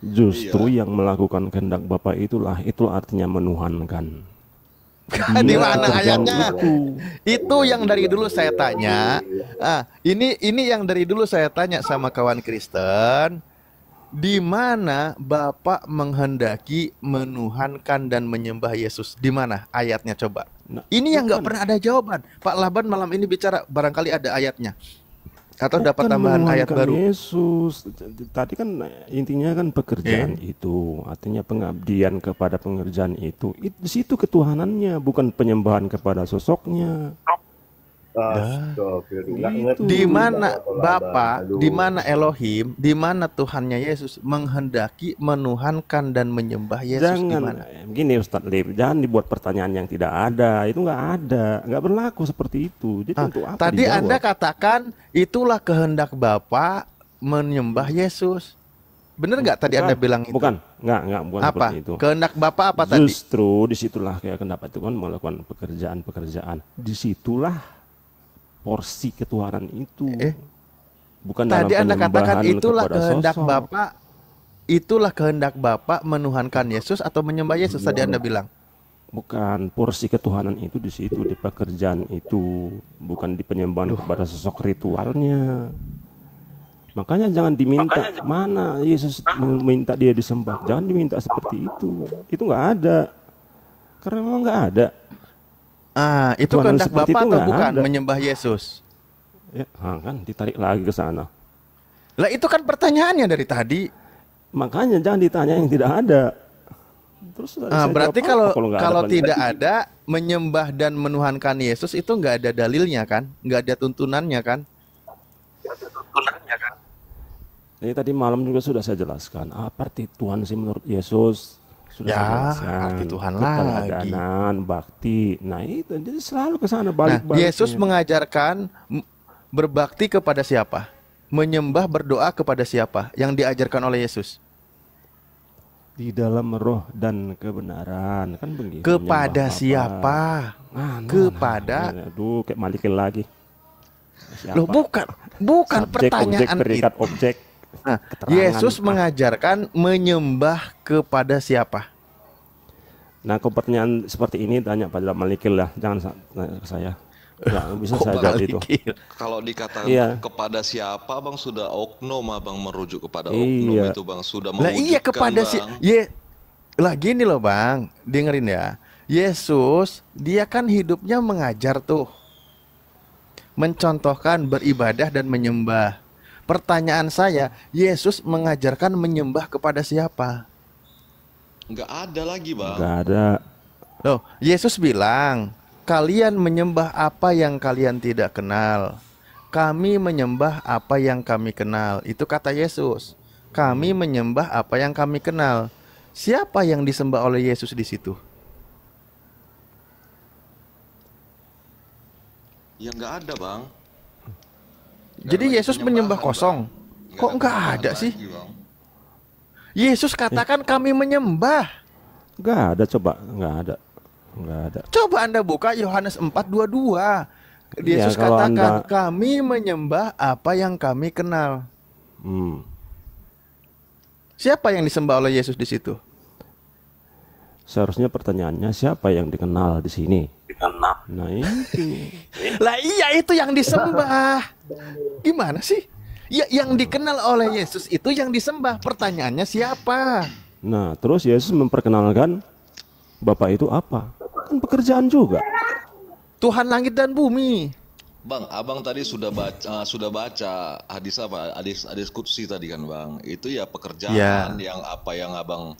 Justru yang melakukan kehendak Bapa itu artinya menuhankan. Di mana ayatnya? Itu yang dari dulu saya tanya. Ini yang dari dulu saya tanya sama kawan Kristen. Di mana Bapak menghendaki menuhankan dan menyembah Yesus? Di mana ayatnya coba? Ini yang nggak pernah ada jawaban. Pak Laban malam ini bicara, barangkali ada ayatnya. Atau dapat tambahan ayat baru. Yesus tadi kan intinya kan pekerjaan itu, artinya pengabdian kepada pengerjaan itu. Di situ ketuhanannya, bukan penyembahan kepada sosoknya. Di mana Bapa, di mana Elohim, di mana Tuhannya Yesus menghendaki menuhankan dan menyembah Yesus? Jangan begini Ustadz Lip, jangan dibuat pertanyaan yang tidak ada. Itu nggak ada, nggak berlaku seperti itu. Jadi untuk apa tadi dijawab? Anda katakan itulah kehendak Bapa menyembah Yesus. Bener nggak tadi Anda bilang itu? Bukan Apa? seperti itu. Kehendak Bapa apa tadi? Justru disitulah kayak kenapa itu kan melakukan pekerjaan. Disitulah porsi ketuhanan itu. Bukan Tadi dalam Anda katakan itulah kepada kehendak sosok. Bapa. Itulah kehendak Bapa menuhankan Yesus atau menyembah Yesus, tadi Anda bilang. Bukan, porsi ketuhanan itu di situ, di pekerjaan itu, bukan di penyembahan kepada sosok ritualnya. Makanya jangan diminta mana Yesus meminta dia disembah. Jangan diminta seperti itu. Itu nggak ada. Karena memang nggak ada. Itu kehendak Bapa atau bukan ada. menyembah Yesus? Ya, kan ditarik lagi ke sana. Lah itu kan pertanyaannya dari tadi. Makanya jangan ditanya yang tidak ada. Terus berarti kalau tidak ada menyembah dan menuhankan Yesus itu nggak ada dalilnya kan? Nggak ada tuntunannya kan? Ini tadi malam juga sudah saya jelaskan. Apa arti Tuhan sih menurut Yesus? Sudah saya jelaskan. Arti Tuhan keteladanan, bakti. Nah itu jadi selalu ke sana balik-balik. Yesus mengajarkan berbakti kepada siapa? Menyembah, berdoa kepada siapa? Yang diajarkan oleh Yesus? Di dalam roh dan kebenaran, kan begitu. Kepada siapa? Kepada. Aduh, kayak malikin lagi. Siapa? Loh bukan Subjek, pertanyaan objek, predikat, itu. objek. Yesus mengajarkan menyembah kepada siapa? Nah, kalau pertanyaan seperti ini tanya pada Malikil lah, jangan tanya ke saya. Ya, bisa saya jawab itu. Kalau dikatakan kepada siapa, Bang, sudah oknum, Bang, merujuk kepada oknum itu, Bang, sudah mewujudkan, iya kepada lah gini loh, Bang, dengerin ya. Yesus dia kan hidupnya mengajar tuh, mencontohkan beribadah dan menyembah. Pertanyaan saya, Yesus mengajarkan menyembah kepada siapa? Nggak ada lagi, Bang. Nggak ada. Loh, Yesus bilang, kalian menyembah apa yang kalian tidak kenal. Kami menyembah apa yang kami kenal. Itu kata Yesus. Kami menyembah apa yang kami kenal. Siapa yang disembah oleh Yesus di situ? Ya nggak ada, Bang. Jadi Yesus menyembah kosong. Kok nggak ada sih? Yesus katakan kami menyembah. Nggak ada, coba. Nggak ada. Nggak ada. Coba Anda buka Yohanes 4:22. Ya, Yesus kalau katakan Anda- kami menyembah apa yang kami kenal. Siapa yang disembah oleh Yesus di situ? Seharusnya pertanyaannya siapa yang dikenal di sini? Nah itu. Lah iya, itu yang disembah. Gimana sih? Ya, yang dikenal oleh Yesus itu yang disembah. Pertanyaannya siapa? Nah, terus Yesus memperkenalkan Bapak itu apa? Kan pekerjaan juga. Tuhan langit dan bumi. Bang, abang tadi sudah baca hadis apa? Hadis Qudsi tadi kan, Bang. Itu ya pekerjaan yang apa yang abang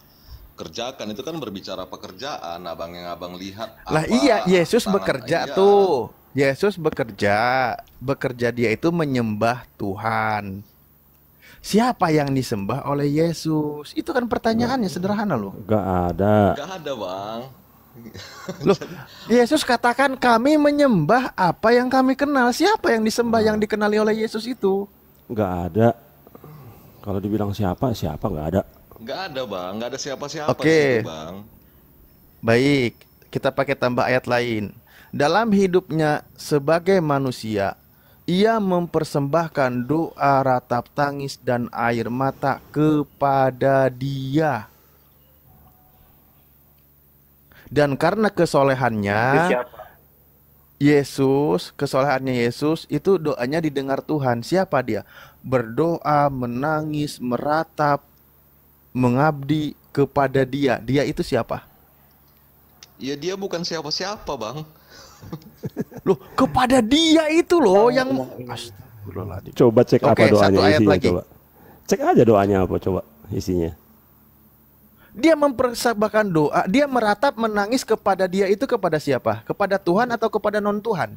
kerjakan itu kan berbicara pekerjaan, abang yang abang lihat. Lah apa iya, Yesus tangan- bekerja iya. tuh. Yesus bekerja dia itu menyembah Tuhan. Siapa yang disembah oleh Yesus? Itu kan pertanyaannya sederhana loh. Nggak ada. Gak ada, Bang. Loh, Yesus katakan kami menyembah apa yang kami kenal. Siapa yang disembah yang dikenali oleh Yesus itu? Nggak ada. Kalau dibilang siapa nggak ada. Gak ada, Bang. Gak ada siapa-siapa Oke. di situ, Bang. Baik, kita pakai tambah ayat lain. Dalam hidupnya sebagai manusia, ia mempersembahkan doa, ratap tangis, dan air mata kepada Dia. Dan karena kesolehannya, kesolehannya Yesus itu doanya didengar Tuhan. Siapa dia? Berdoa, menangis, meratap, mengabdi kepada Dia. Dia itu siapa? Ya dia bukan siapa-siapa, Bang. Loh, kepada Dia itu loh yang Astagfirullahaladzim. Coba cek apa Oke, doanya satu ayat isinya, lagi. coba. Cek aja doanya apa, coba isinya. Dia mempersembahkan doa, dia meratap, menangis kepada Dia itu kepada siapa? Kepada Tuhan atau kepada non-Tuhan?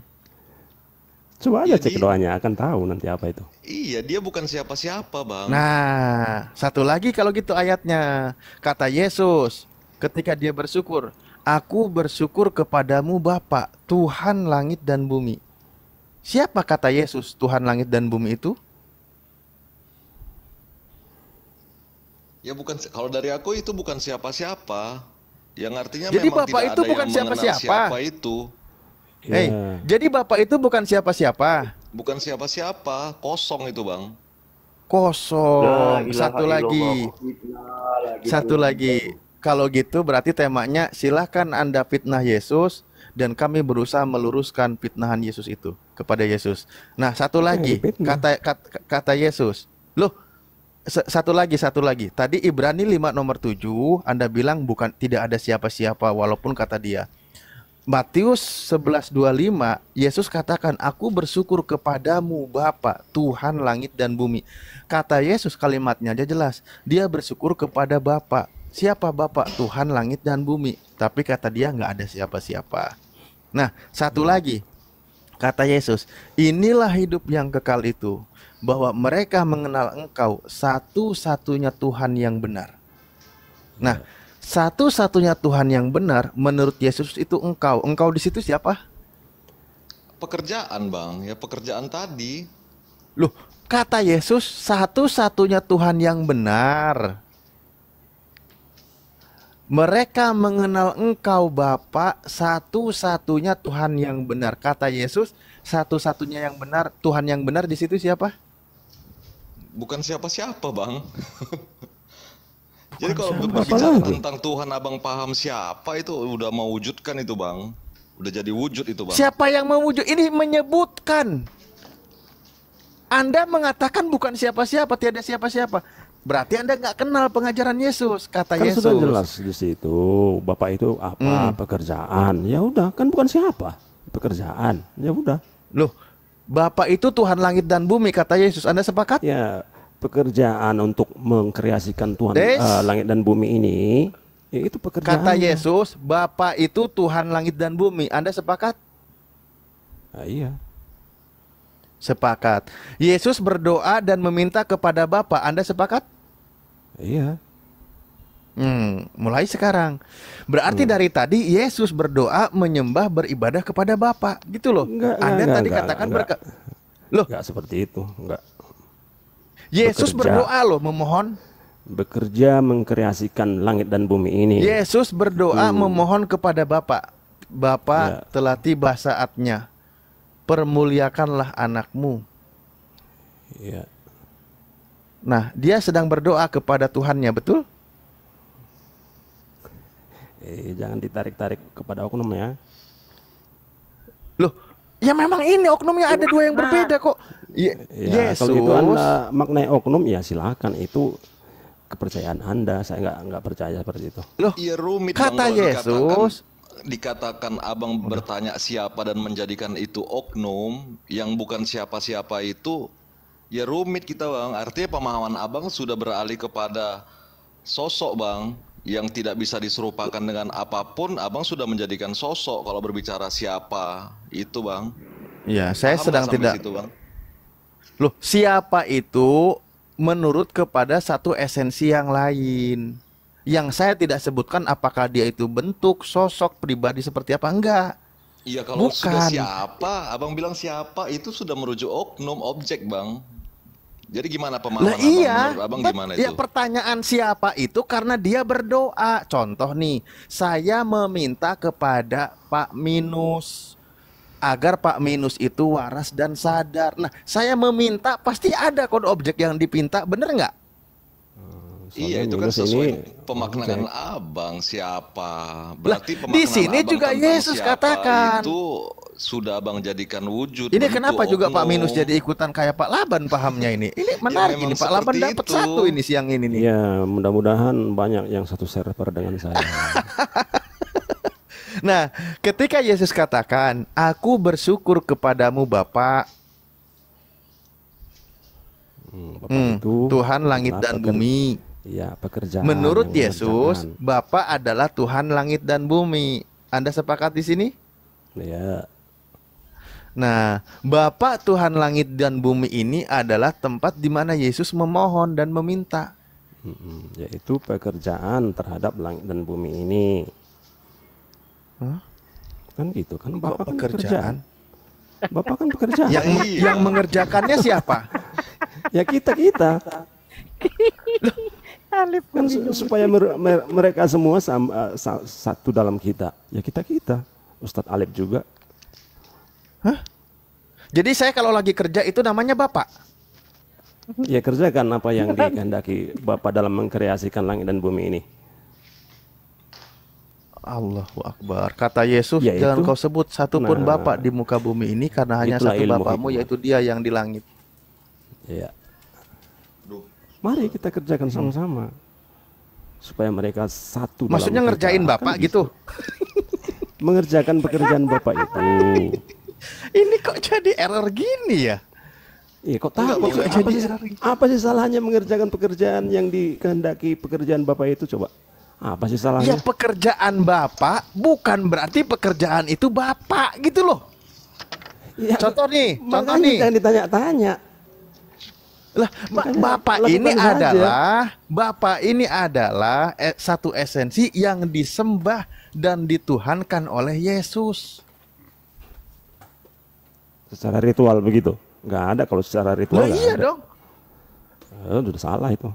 Coba aja cek doanya, akan tahu nanti apa itu. Iya, dia bukan siapa-siapa, Bang. Nah, satu lagi kalau gitu ayatnya. Kata Yesus ketika dia bersyukur, aku bersyukur kepadamu Bapa, Tuhan langit dan bumi. Siapa kata Yesus Tuhan langit dan bumi itu? Ya bukan, kalau dari aku itu bukan siapa-siapa. Yang artinya Jadi memang Bapak tidak itu ada bukan yang mengenal siapa-siapa. siapa itu. Hei, jadi Bapak itu bukan siapa-siapa. Bukan siapa-siapa, kosong itu, Bang. Kosong. Satu lagi. Kalau gitu berarti temanya silahkan Anda fitnah Yesus dan kami berusaha meluruskan fitnahan Yesus itu kepada Yesus. Nah, satu lagi kata Yesus. Loh, satu lagi. Tadi Ibrani 5 nomor 7 Anda bilang bukan tidak ada siapa-siapa walaupun kata dia. Matius 11:25 Yesus katakan aku bersyukur kepadamu Bapa Tuhan langit dan bumi. Kata Yesus kalimatnya aja jelas. Dia bersyukur kepada Bapa. Siapa Bapa? Tuhan langit dan bumi. Tapi kata dia nggak ada siapa-siapa. Nah, satu lagi kata Yesus, inilah hidup yang kekal itu, bahwa mereka mengenal Engkau satu-satunya Tuhan yang benar. Nah, satu-satunya Tuhan yang benar menurut Yesus itu Engkau. Engkau di situ siapa? Pekerjaan, Bang. Ya pekerjaan tadi. Loh, kata Yesus satu-satunya Tuhan yang benar. Mereka mengenal Engkau Bapa, satu-satunya Tuhan yang benar. Kata Yesus, satu-satunya yang benar, Tuhan yang benar di situ siapa? Bukan siapa-siapa, Bang. Jadi kalau siapa berbicara lagi? tentang Tuhan, abang paham siapa itu udah mewujudkan itu, Bang. Udah jadi wujud itu, Bang. Siapa yang mewujud? Ini menyebutkan. Anda mengatakan bukan siapa-siapa, tiada siapa-siapa. Berarti Anda nggak kenal pengajaran Yesus, kata Kan Yesus. sudah jelas di situ, Bapak itu apa, pekerjaan. Ya udah, kan bukan siapa, pekerjaan. Ya udah. Loh, Bapak itu Tuhan langit dan bumi, kata Yesus. Anda sepakat? Ya, pekerjaan untuk mengkreasikan Tuhan langit dan bumi ini, ya itu pekerjaan. Kata Yesus, Bapak itu Tuhan langit dan bumi. Anda sepakat? Nah, iya. Sepakat. Yesus berdoa dan meminta kepada Bapa. Anda sepakat? Iya. Mulai sekarang. Berarti dari tadi Yesus berdoa, menyembah, beribadah kepada Bapa, gitu loh. Anda tadi katakan Loh, enggak seperti itu, enggak. Yesus Bekerja. berdoa loh, memohon. bekerja mengkreasikan langit dan bumi ini. Yesus berdoa memohon kepada Bapa. Bapa, Ya. telah tiba saatnya. Permuliakanlah anakmu. Ya. Nah, dia sedang berdoa kepada Tuhannya, betul? Jangan ditarik-tarik kepada oknum ya. Loh, ya memang ini oknumnya ada dua yang berbeda kok. Ya, Yesus. kalau itu Anda maknai oknum ya silakan, itu kepercayaan Anda. Saya nggak percaya seperti itu. Loh, Iya rumit kata Bang, kalau Yesus. dikatakan abang bertanya siapa dan menjadikan itu oknum yang bukan siapa-siapa itu, ya rumit kita Bang. Artinya pemahaman abang sudah beralih kepada sosok Bang yang tidak bisa diserupakan dengan apapun. Abang sudah menjadikan sosok kalau berbicara siapa itu Bang. Ya, saya Paham sedang nggak sampai tidak. situ, Bang? Loh, siapa itu menurut kepada satu esensi yang lain. Yang saya tidak sebutkan apakah dia itu bentuk, sosok, pribadi seperti apa, enggak. Iya kalau sudah Bukan. siapa, abang bilang siapa itu sudah merujuk oknum, objek Bang. Jadi gimana pemahaman Lah iya, menurut abang gimana ya itu? pertanyaan siapa itu karena dia berdoa. Contoh nih, saya meminta kepada Pak Minus agar Pak Minus itu waras dan sadar. Nah, saya meminta pasti ada kode objek yang dipinta, bener nggak? Iya itu kan Minus sesuai ini pemaknaan abang siapa. Berarti Lah, pemaknaan di sini abang juga tentang Yesus siapa katakan. itu sudah abang jadikan wujud. Ini bentuk, kenapa juga Pak oknum. Minus jadi ikutan kayak Pak Laban pahamnya ini? Ini menarik memang ini, Pak Laban seperti dapat itu. satu ini siang ini nih. Ya, mudah-mudahan banyak yang satu server dengan saya. Nah, ketika Yesus katakan, aku bersyukur kepadamu Bapa, Bapak itu Tuhan langit adalah dan bumi. Ya, pekerjaan. Menurut yang Yesus, mengerjakan. Bapa adalah Tuhan langit dan bumi. Anda sepakat di sini? Ya, Nah, Bapa Tuhan langit dan bumi ini adalah tempat di mana Yesus memohon dan meminta. yaitu pekerjaan terhadap langit dan bumi ini. Hah? Kan gitu kan, Bapak kan pekerjaan? pekerjaan. Bapak kan pekerjaan. Yang mengerjakannya siapa? Ya kita. Kan supaya mereka semua satu dalam kita. Ya kita. Ustadz Alif juga. Hah? Jadi saya kalau lagi kerja itu namanya Bapak? Ya kerjakan apa yang dikehendaki Bapak dalam mengkreasikan langit dan bumi ini. Allahu Akbar. Kata Yesus, Ya, jangan itu. kau sebut satupun Nah. Bapak di muka bumi ini karena hanya Itulah satu ilmu Bapakmu, hikmah. yaitu Dia yang di langit. Ya. Mari kita kerjakan sama-sama supaya mereka satu. Maksudnya dalam ngerjain kerjaan. Bapak Kan gitu? Mengerjakan pekerjaan Bapak itu. Ini kok jadi error gini ya? Iya, kok tahu apa sih salahnya mengerjakan pekerjaan yang dikehendaki pekerjaan Bapak itu, coba? Apa sih Ya salahnya? pekerjaan Bapak bukan berarti pekerjaan itu Bapak gitu loh. Ya, Contoh nih. makanya jangan ditanya-tanya. Lah, Bapak ini lakukan saja. adalah satu esensi yang disembah dan dituhankan oleh Yesus. Secara ritual begitu? Nggak ada kalau secara ritual. Lah nggak iya ada. dong. Udah salah itu.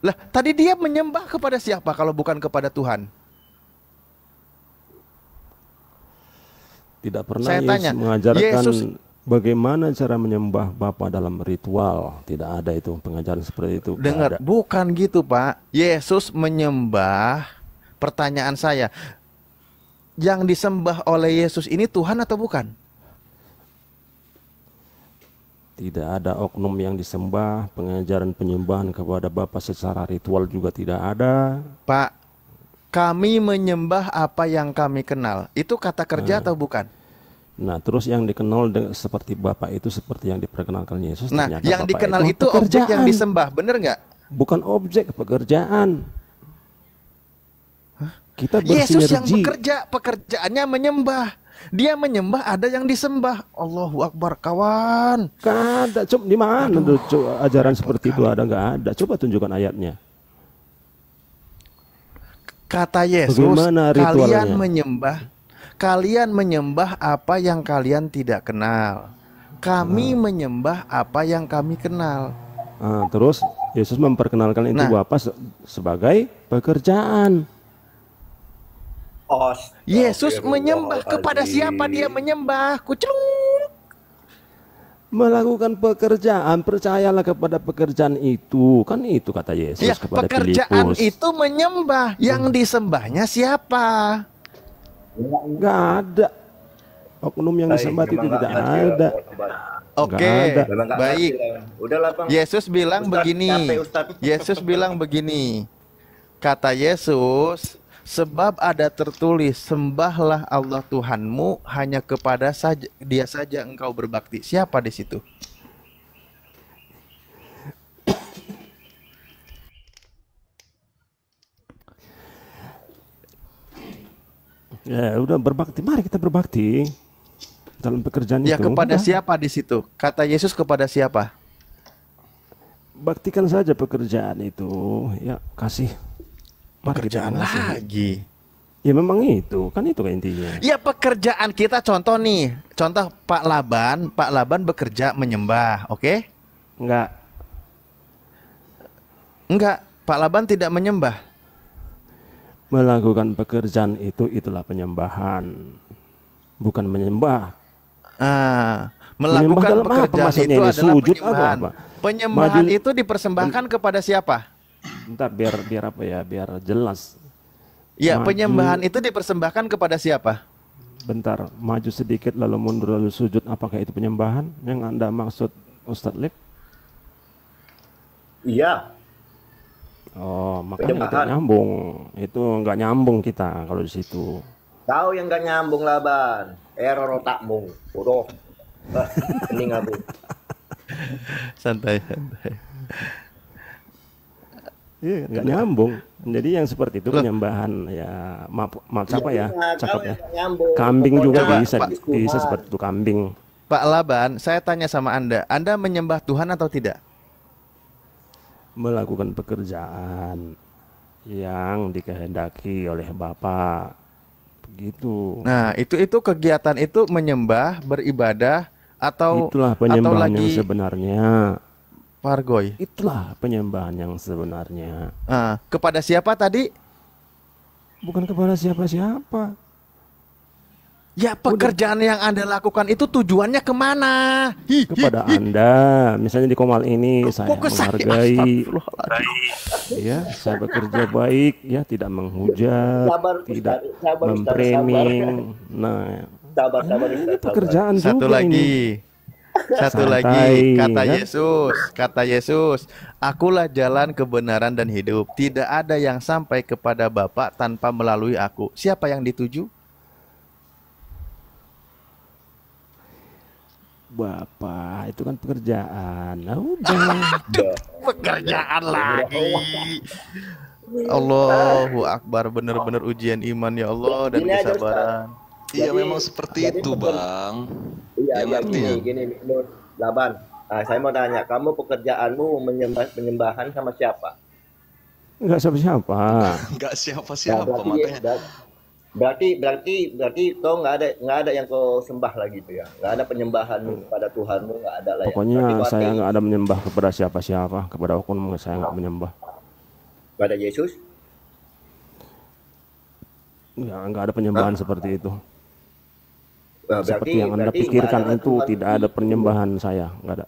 Lah, tadi dia menyembah kepada siapa kalau bukan kepada Tuhan? Tidak pernah Saya Yesus tanya, mengajarkan Yesus- bagaimana cara menyembah Bapa dalam ritual. Tidak ada itu pengajaran seperti itu. Nggak Dengar, ada. bukan gitu, Pak. Yesus menyembah. Pertanyaan saya, yang disembah oleh Yesus ini Tuhan atau bukan? Tidak ada oknum yang disembah, pengajaran penyembahan kepada Bapa secara ritual juga tidak ada. Pak, kami menyembah apa yang kami kenal. Itu kata kerja atau bukan? Nah, terus yang dikenal seperti Bapa itu seperti yang diperkenalkan Yesus. Nah, ternyata yang Bapa dikenal itu objek yang disembah, bener nggak? Bukan objek, pekerjaan. Kita Yesus yang bersinergi. bekerja, pekerjaannya menyembah. Dia menyembah, ada yang disembah. Allahu Akbar, kawan. Gak ada, di mana tuh ajaran seperti itu ada? Nggak ada. Coba tunjukkan ayatnya. Kata Yesus, Bagaimana ritualnya? kalian menyembah apa yang kalian tidak kenal. Kami menyembah apa yang kami kenal. Terus Yesus memperkenalkan itu Bapa sebagai pekerjaan. Yesus menyembah kepada siapa dia menyembah? Kucelung. Melakukan pekerjaan, percayalah kepada pekerjaan itu. Kan itu kata Yesus Ya, kepada pekerjaan Filipus. itu menyembah. Yang disembahnya siapa? Nggak ada. Oknum yang disembah itu tidak ada. Oke, baik. Udahlah, Bang. Yesus bilang Ustadz, begini. capek, Ustadz. Yesus bilang begini. Kata Yesus, sebab ada tertulis, sembahlah Allah Tuhanmu, hanya kepada Dia saja engkau berbakti. Siapa di situ? Ya udah berbakti. Mari kita berbakti dalam pekerjaan Ya, itu. kepada Udah. siapa di situ? Kata Yesus kepada siapa? Baktikan saja pekerjaan itu. Ya kasih. Mari kita Pekerjaan kasih. lagi. Ya memang itu. Kan itu kan intinya. Ya, pekerjaan kita contoh nih. Contoh Pak Laban bekerja menyembah, oke? Enggak. Enggak, Pak Laban tidak menyembah. Melakukan pekerjaan itu itulah penyembahan. Bukan menyembah. Melakukan dalam apa pekerjaan maksudnya itu ini? adalah Sujud penyembahan. apa? Penyembahan Maju- itu dipersembahkan kepada siapa? Bentar biar apa ya? Biar jelas. Ya, Maju- penyembahan itu dipersembahkan kepada siapa? Bentar, maju sedikit lalu mundur lalu sujud. Apakah itu penyembahan yang Anda maksud, Ustadz Lip? Iya. Oh, makanya itu Penyembahan. nyambung. Itu nggak nyambung kita kalau di situ. Kau yang gak nyambung, Laban. Error otakmu. Bodoh. Hening aku. Santai. Iya, nggak nyambung. Jadi yang seperti itu penyembahan ya, maaf apa ya, cakap ya. Nyambung. Kambing juga Coba, bisa, Pak. bisa seperti itu kambing. Pak Laban, saya tanya sama Anda menyembah Tuhan atau tidak? Melakukan pekerjaan yang dikehendaki oleh Bapa, begitu. Nah, itu kegiatan itu menyembah, beribadah atau Itulah atau penyembahan yang lagi sebenarnya. pargoy. Itulah penyembahan yang sebenarnya. Kepada siapa tadi? Bukan kepada siapa-siapa. Ya, pekerjaan yang Anda lakukan itu tujuannya kemana? Kepada Anda, misalnya di Komal ini saya Kok ke saya? menghargai, Astagfirullahaladzim. ya, saya bekerja baik, ya, tidak menghujat, Sabar, tidak sabar, Ustaz, memframing. Nah, Sabar, ini Ustaz, pekerjaan Satu juga lagi. ini. Satu Santai, lagi, kata kan? Yesus, akulah jalan kebenaran dan hidup. Tidak ada yang sampai kepada Bapa tanpa melalui aku. Siapa yang dituju? Bapak, itu kan pekerjaan. Nah, udah. Pekerjaan lagi. Allahu Akbar, benar-benar ujian iman ya Allah dan Gini aja, kesabaran. Iya Jadi- memang seperti jadi itu, betul. Bang. Iya, Yang iya, artinya gini, Nur Laban. Saya mau tanya, kamu pekerjaanmu penyembahan sama siapa? Enggak siapa-siapa. nggak Nah, siapa-siapa makanya. berarti kau nggak ada yang kau sembah lagi tuh ya, nggak ada penyembahan pada Tuhanmu, nggak ada lah ya. Pokoknya Berarti kau saya ateis. nggak ada menyembah kepada siapa-siapa, kepada oknum saya nggak menyembah. Pada Yesus. Nggak ada penyembahan seperti itu. Nah, Seperti yang Anda berarti pikirkan ibadah itu Tuhan tidak ada penyembahan saya, nggak ada.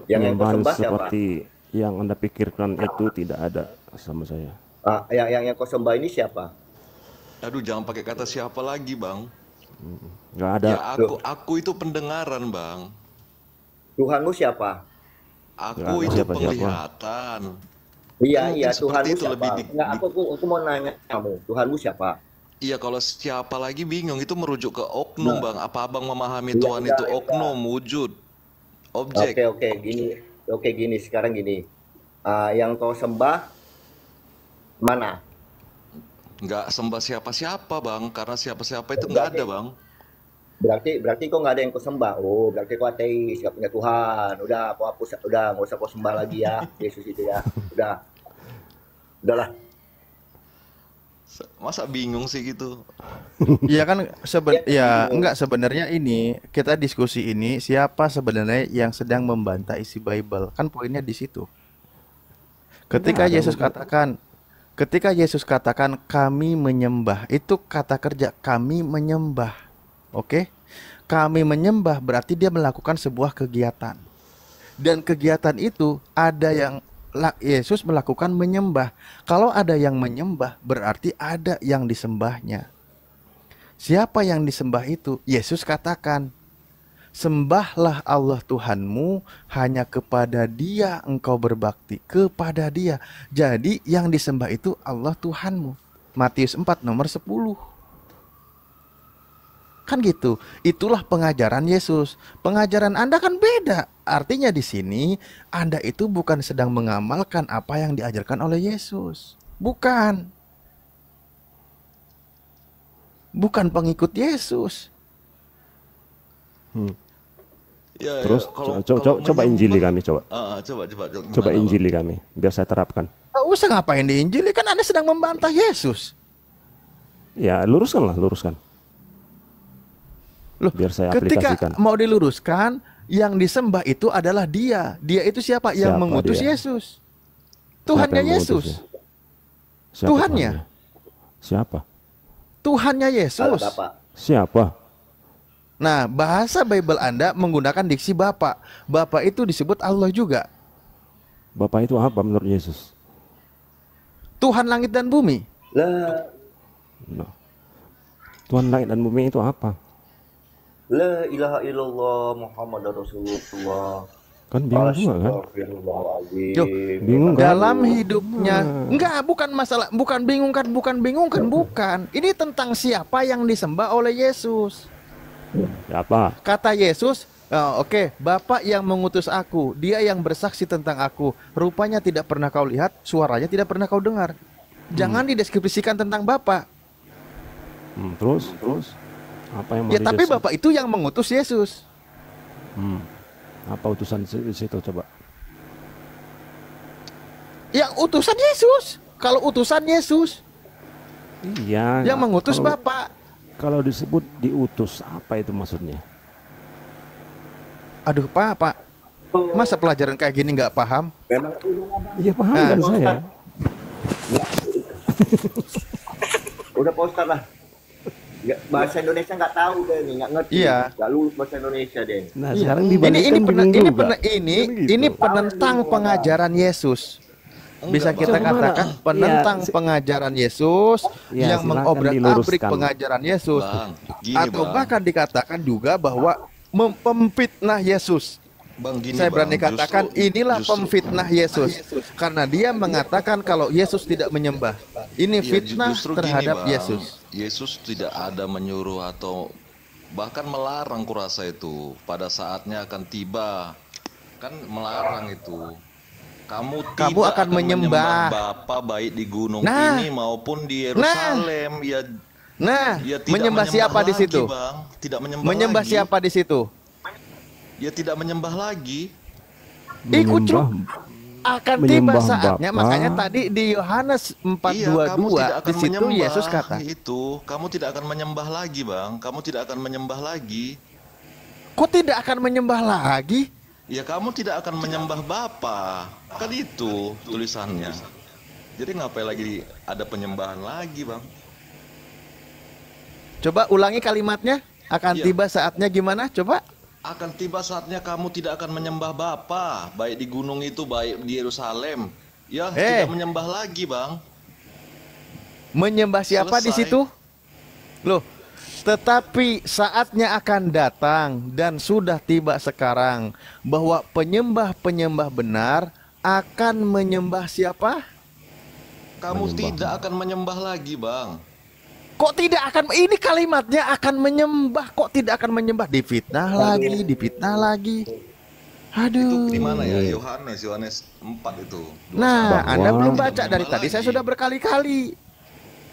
Yang Penyembahan kau sembah siapa? seperti yang Anda pikirkan itu tidak ada sama saya. Yang kau sembah ini siapa? Aduh, jangan pakai kata siapa lagi, Bang. Nggak ada. Ya aku itu pendengaran, Bang. Tuhanmu siapa? Aku Nggak ada itu siapa-siapa. penglihatan. Iya, Mungkin iya, seperti Tuhanmu itu siapa? lebih Enggak, aku mau nanya kamu, Tuhanmu siapa? Iya, kalau siapa lagi bingung itu merujuk ke oknum, Nah. Bang. Apa Abang memahami Iya, Tuhan iya, itu iya. oknum, wujud, objek? Oke, gini, sekarang gini. Yang kau sembah mana? Nggak sembah siapa-siapa, Bang. Karena siapa-siapa itu nggak ada, Bang. Berarti kau nggak ada yang kau sembah. Oh, berarti kau ateis, nggak punya Tuhan. Udah, kau hapus, udah, nggak usah kau sembah lagi ya, Yesus itu ya. Udahlah. Masa bingung sih gitu? Iya kan enggak sebenarnya ini kita diskusi ini siapa sebenarnya yang sedang membantah isi Bible. Kan poinnya di situ. Ketika Yesus katakan kami menyembah, itu kata kerja kami menyembah. Oke? Kami menyembah berarti dia melakukan sebuah kegiatan. Dan kegiatan itu ada yang Yesus melakukan menyembah. Kalau ada yang menyembah berarti ada yang disembahnya. Siapa yang disembah itu? Yesus katakan, sembahlah Allah Tuhanmu, hanya kepada Dia engkau berbakti, kepada Dia. Jadi yang disembah itu Allah Tuhanmu. Matius 4 nomor 10. Kan gitu. Itulah pengajaran Yesus. Pengajaran Anda kan beda. Artinya di sini Anda itu bukan sedang mengamalkan apa yang diajarkan oleh Yesus. Bukan. Bukan pengikut Yesus. Ya, Terus coba injili kami coba. Coba injili kami biar saya terapkan. Gak usah ngapain diinjili, kan Anda sedang membantah Yesus. Ya, luruskan. Loh, biar saya ketika aplikasikan. mau diluruskan, yang disembah itu adalah Dia. Dia itu siapa? Yang mengutus dia? Yesus. Tuhannya Yesus. Tuhannya. Siapa? Tuhannya Yesus. Siapa? Nah, bahasa Bible Anda menggunakan diksi Bapa. Bapa itu disebut Allah juga. Bapa itu apa menurut Yesus? Tuhan langit dan bumi. Nah. Tuhan langit dan bumi itu apa? La ilaha illallah Muhammad Rasulullah. Kan bingung juga kan? Yo, bingung kan? Dalam hidupnya bukan masalah, bukan bingung kan. Ini tentang siapa yang disembah oleh Yesus. Siapa? Kata Yesus, oke, Bapa yang mengutus aku, Dia yang bersaksi tentang aku. Rupanya tidak pernah kau lihat, suaranya tidak pernah kau dengar. Jangan dideskripsikan tentang Bapa. Terus apa yang mau tapi Bapa itu yang mengutus Yesus. Apa utusan di situ coba? Yang utusan Yesus. Kalau utusan Yesus. Iya. Yang mengutus Bapa. Kalau disebut diutus, apa itu maksudnya? Aduh, Pak. Masa pelajaran kayak gini nggak paham? Iya paham kan saya. Udah Pak Ustadz lah. Bahasa Indonesia nggak tahu deh nih, nggak ngerti. Iya. Nggak lulus bahasa Indonesia deh. Nah, sekarang ini penentang pengajaran Yesus. Bisa kita katakan penentang pengajaran Yesus yang mengobrak-abrik pengajaran Yesus. Atau bahkan dikatakan juga bahwa memfitnah Yesus. Saya berani katakan inilah pemfitnah Yesus. Karena dia mengatakan kalau Yesus tidak menyembah. Ini fitnah terhadap Yesus. Yesus tidak ada menyuruh atau bahkan melarang, kurasa itu. Pada saatnya akan tiba. Kan melarang itu. Kamu akan menyembah Bapa baik di gunung ini maupun di Yerusalem. Menyembah siapa di situ? Tidak menyembah lagi. Siapa di situ? Ya tidak menyembah lagi. Ikut akan tiba saatnya. Makanya tadi di Yohanes 4:22 di situ Yesus kata itu, kamu tidak akan menyembah lagi, Bang. Kamu tidak akan menyembah lagi. Kok tidak akan menyembah lagi? Ya kamu tidak akan menyembah Bapa. Kan itu tulisannya. Jadi ngapain lagi ada penyembahan lagi, Bang? Coba ulangi kalimatnya. Akan tiba saatnya gimana? Coba. Akan tiba saatnya kamu tidak akan menyembah Bapa, baik di gunung itu, baik di Yerusalem. Ya, tidak menyembah lagi, Bang. Menyembah siapa di situ? Loh, tetapi saatnya akan datang dan sudah tiba sekarang bahwa penyembah-penyembah benar akan menyembah siapa? Kamu tidak akan menyembah lagi, Bang. Kok tidak akan, ini kalimatnya akan menyembah, kok tidak akan menyembah? Difitnah lagi. Aduh. Itu di mana ya? Yohanes 4 itu. Nah, Anda belum baca dari tadi, saya sudah berkali-kali.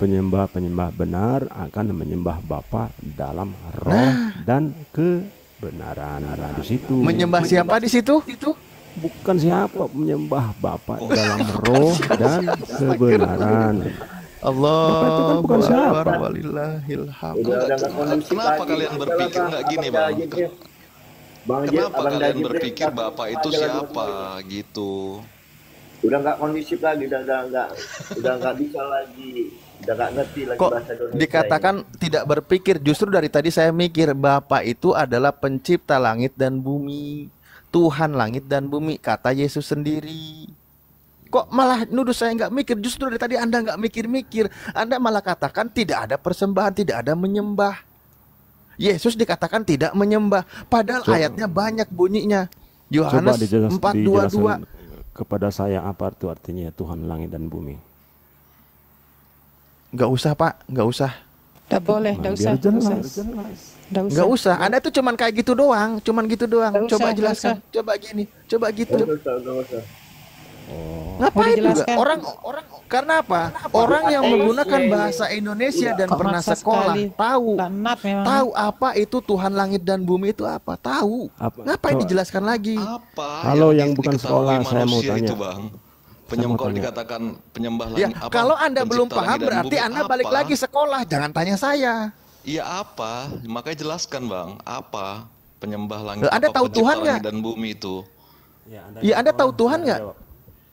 Penyembah-penyembah benar akan menyembah Bapa dalam roh dan kebenaran. Di situ. Menyembah siapa di situ? Bukan siapa, menyembah Bapa dalam roh dan kebenaran. Bapak itu kan bukan Allahu siapa. Akbar walillahil hamd. Udah nggak kondusif Kenapa lagi. kalian berpikir nggak gini, Bang? Kenapa kalian berpikir Bapak itu siapa gitu? Udah nggak kondusif lagi, udah nggak bisa lagi, udah nggak ngerti lagi Kok bahasa Indonesia. dikatakan tidak berpikir? Justru dari tadi saya mikir Bapak itu adalah pencipta langit dan bumi, Tuhan langit dan bumi, kata Yesus sendiri. Kok malah nuduh saya nggak mikir? Justru dari tadi Anda nggak mikir-mikir. Anda malah katakan tidak ada persembahan, tidak ada menyembah. Yesus dikatakan tidak menyembah, padahal ayatnya banyak bunyinya. Coba Yohanes dijelaskan 4:22. kepada saya apa itu artinya Tuhan langit dan bumi. Nggak usah Pak, nggak usah. Nggak boleh, nggak usah. Biar jelas. Nggak usah. Anda tuh cuman kayak gitu doang, cuman gitu doang. Nggak Coba usah, jelaskan, nggak coba gini, coba gitu. Nggak usah. Ngapain juga? dijelaskan? Orang karena apa? Orang yang menggunakan bahasa Indonesia dan Kok pernah maksa sekolah sekali. tahu, Laknat memang. tahu apa itu Tuhan langit dan bumi itu apa? Tahu. Ngapain Coba. dijelaskan lagi? Apa Kalau yang di- bukan diketahui sekolah, saya mau manusia tanya. itu, Bang? Kalau dikatakan penyembah Ya, langit, apa, kalau Anda belum pencipta paham langit dan berarti bumi, Anda balik apa? lagi sekolah. Jangan tanya saya. Iya apa? Makanya jelaskan, Bang. Apa penyembah langit? Loh, Anda apa tahu pencipta Tuhan langit nggak? dan bumi itu? Ya Anda tahu Tuhan nggak?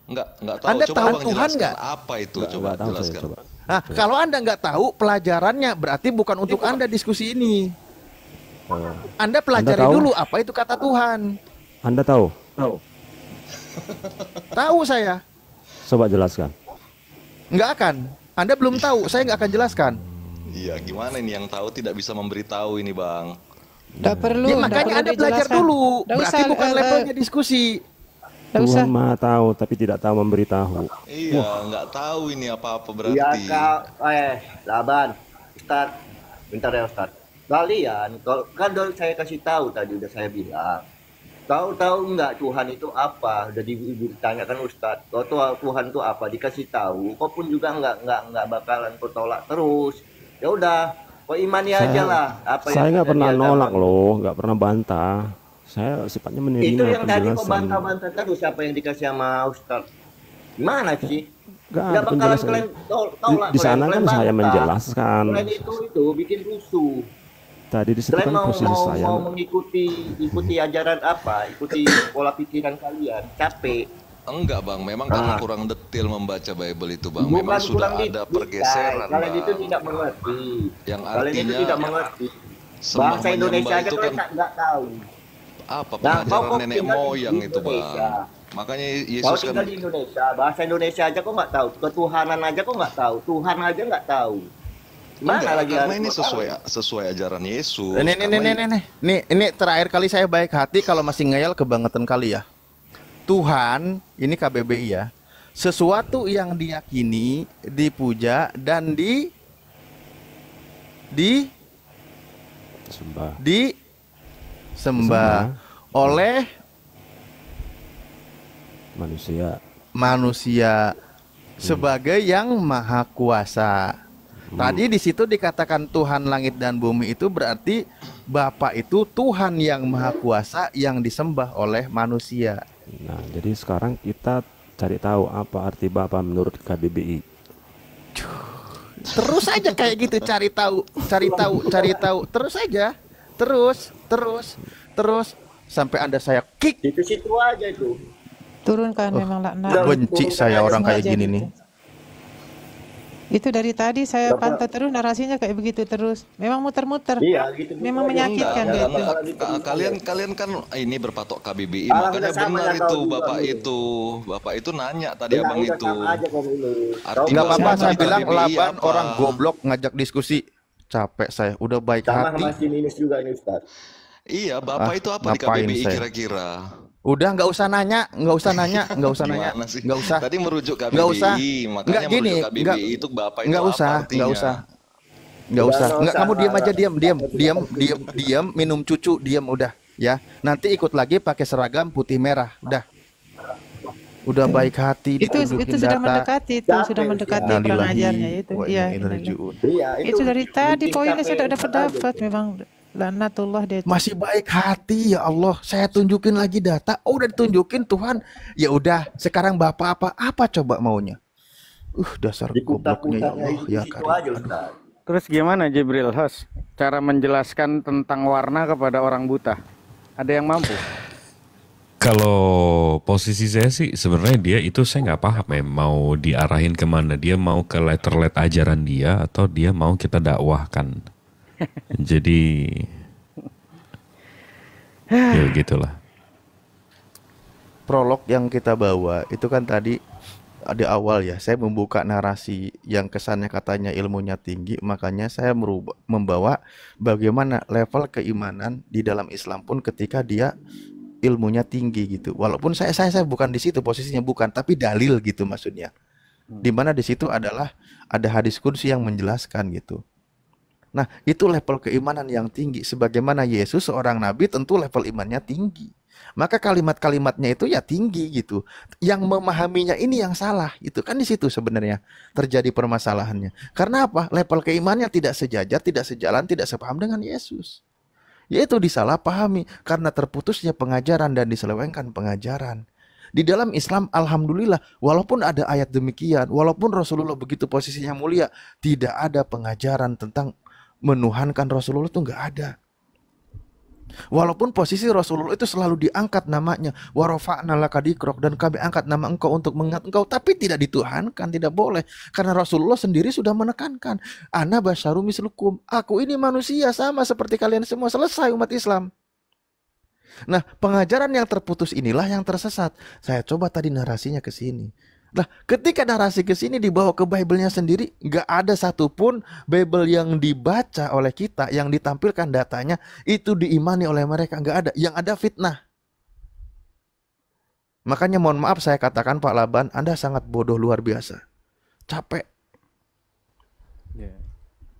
Enggak tahu. Anda Coba tahu Bang Tuhan jelaskan nggak? apa itu? Nggak Coba tahu saya, jelaskan. coba. Nah, kalau Anda nggak tahu pelajarannya berarti bukan untuk Anda diskusi ini. Anda pelajari tahu? dulu apa itu kata Tuhan. Anda tahu? Tahu saya. Coba jelaskan. Nggak akan. Anda belum tahu, saya nggak akan jelaskan. Iya, gimana ini yang tahu tidak bisa memberitahu ini, Bang? Nggak perlu. Ya, nggak makanya perlu Anda belajar dijelaskan. dulu. Nggak Berarti usah, bukan levelnya diskusi. nggak usah. Tuhan Maha tahu tapi tidak tahu memberitahu. Iya, nggak tahu ini apa-apa Iya berarti. kak, Laban, Ustad, bentar ya Ustad. Kalian, kalau kan udah saya kasih tahu tadi udah saya bilang, tahu nggak Tuhan itu apa? Udah ditanyakan Ustad, kau tahu Tuhan itu apa? Dikasih tahu, kau pun juga nggak bakalan kau tolak terus. Ya udah, kau imani aja lah. Apa Saya yang nggak ada pernah di agama. nolak loh, nggak pernah bantah. Saya sifatnya menerima Itu yang tadi kau penjelasan. bantah-bantah terus siapa yang dikasih sama Ustad? Gimana sih? Nggak ada Nggak bakalan penjelasan. kalian tolak. Di sana kalian kan saya bantah. menjelaskan. Kalian itu bikin rusuh. Tadi di situ Kalian kan posisi saya. mau mengikuti ajaran apa? Ikuti pola pikiran kalian. Capek. Enggak, Bang. Memang karena kurang detail membaca Bible itu, Bang. Bukan Memang sudah kurang ada detail. pergeseran, Kalian Bang. itu tidak mengerti. Yang Kalian itu artinya tidak mengerti. sembah Bahasa Indonesia menyembah aja itu kalian kan nggak tahu. apa Nah, pengajaran kau nenek tinggal di moyang itu, Indonesia. Bang. Makanya Kau Yesus kan tinggal di Indonesia, bahasa Indonesia aja kok nggak tahu, ketuhanan aja kok nggak tahu, Tuhan aja nggak tahu. Mana enggak, lagi karena harus ini kau tahu? sesuai ajaran Yesus. Ini terakhir kali saya baik hati kalau masih ngeyel kebangetan kali ya. Tuhan, ini KBBI ya. Sesuatu yang diyakini, dipuja dan disembah oleh manusia sebagai yang maha kuasa. Tadi di situ dikatakan Tuhan langit dan bumi itu berarti Bapa itu Tuhan yang maha kuasa yang disembah oleh manusia. Nah, jadi sekarang kita cari tahu apa arti Bapa menurut KBBI. Terus aja kayak gitu, cari tahu, terus aja, terus sampai Anda saya kick. Situ aja itu. Turunkan memang laknat. Benci saya orang kayak gini nih. Itu dari tadi saya pantau terus narasinya kayak begitu terus. Memang muter-muter. Iya, gitu. Memang menyakitkan Enggak, gitu. Kalian kan ini berpatok KBBI, Ah, makanya udah sama benar ya, itu kau Bapak juga, itu. Bapak itu nanya tadi Ya, Abang udah itu. sama aja kau dulu. Arti Nggak apa-apa, bahasa saya bilang KBBI Laban apa? orang goblok ngajak diskusi. Capek saya, udah baik Sama hati. masih minus juga ini Ustaz. Iya, Bapak itu apa di ngapain KBBI saya? kira-kira? Udah nggak usah nanya. Nggak Gimana sih? Nggak usah. Tadi merujuk KBBI, Nggak usah. makanya Nggak gini, merujuk KBBI nggak- itu Bapak itu Nggak apa usah, artinya? nggak usah. Nggak usah. Nggak, kamu diam aja, diam, minum cucu, diam udah, ya. Nanti ikut lagi pakai seragam putih merah, udah baik hati. Itu ditunjukin sudah data. mendekati itu sudah mendekati Nah, kurang lillahi ajarnya itu. wa Iya. inna ilaihi raji'un. Iya, Itu dari tadi penting poinnya capek saya dapat aja. memang laknatullah dia. Masih baik hati, ya Allah. Saya tunjukin lagi data. Oh, udah ditunjukin Tuhan. Ya udah, sekarang Bapak apa coba maunya? Dasar Di gobloknya ya kuta-kutanya Allah itu ya di situ Karim. aja Ustaz. Terus gimana Jibril Host cara menjelaskan tentang warna kepada orang buta? Ada yang mampu? Kalau posisi saya sih sebenarnya dia itu saya nggak paham ya mau diarahin kemana, dia mau ke letterlet ajaran dia atau dia mau kita dakwahkan. Jadi ya gitulah. Prolog yang kita bawa itu kan tadi di awal ya, saya membuka narasi yang kesannya katanya ilmunya tinggi, makanya saya membawa bagaimana level keimanan di dalam Islam pun ketika dia ilmunya tinggi gitu. Walaupun saya bukan di situ posisinya, bukan, tapi dalil gitu maksudnya. Dimana di situ adalah ada hadis qudsi yang menjelaskan gitu. Nah, itu level keimanan yang tinggi. Sebagaimana Yesus seorang nabi tentu level imannya tinggi. Maka kalimat-kalimatnya itu ya tinggi gitu. Yang memahaminya ini yang salah. Itu kan di situ sebenarnya terjadi permasalahannya. Karena apa? Level keimanannya tidak sejajar, tidak sejalan, tidak sepaham dengan Yesus. Yaitu disalahpahami karena terputusnya pengajaran dan diselewengkan pengajaran. Di dalam Islam alhamdulillah walaupun ada ayat demikian, walaupun Rasulullah begitu posisinya mulia, tidak ada pengajaran tentang menuhankan Rasulullah itu nggak ada. Walaupun posisi Rasulullah itu selalu diangkat namanya, wa rafa'na laka dzikrok, dan kami angkat nama engkau untuk mengingat engkau, tapi tidak dituhankan, tidak boleh. Karena Rasulullah sendiri sudah menekankan, ana basyarum mislukum, aku ini manusia sama seperti kalian semua. Selesai umat Islam. Nah, pengajaran yang terputus inilah yang tersesat. Saya coba tadi narasinya ke sini. Nah, ketika narasi ke sini dibawa ke Bible-nya sendiri, nggak ada satupun Bible yang dibaca oleh kita, yang ditampilkan datanya, itu diimani oleh mereka. Nggak ada. Yang ada fitnah. Makanya mohon maaf saya katakan Pak Laban, Anda sangat bodoh luar biasa. Capek. Ya.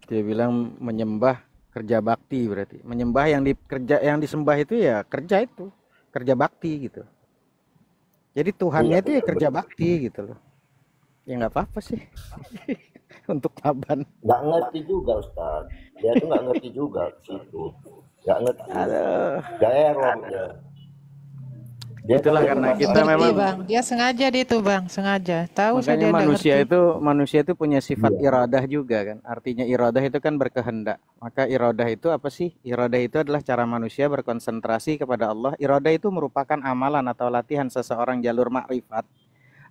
Dia bilang menyembah kerja bakti berarti. Menyembah yang disembah itu ya kerja itu. Kerja bakti gitu. Jadi Tuhannya itu ya kerja bakti gitu loh. Ya nggak apa-apa sih. Untuk Laban. Nggak ngerti juga Ustaz. Dia tuh nggak ngerti juga situ. Nggak ngerti. Nggak error dia. Itulah karena kita memang Bang, dia sengaja dia tuh Bang, sengaja. Tahu makanya dia manusia itu punya sifat iradah juga kan. Artinya iradah itu kan berkehendak. Maka iradah itu apa sih? Iradah itu adalah cara manusia berkonsentrasi kepada Allah. Iradah itu merupakan amalan atau latihan seseorang jalur makrifat.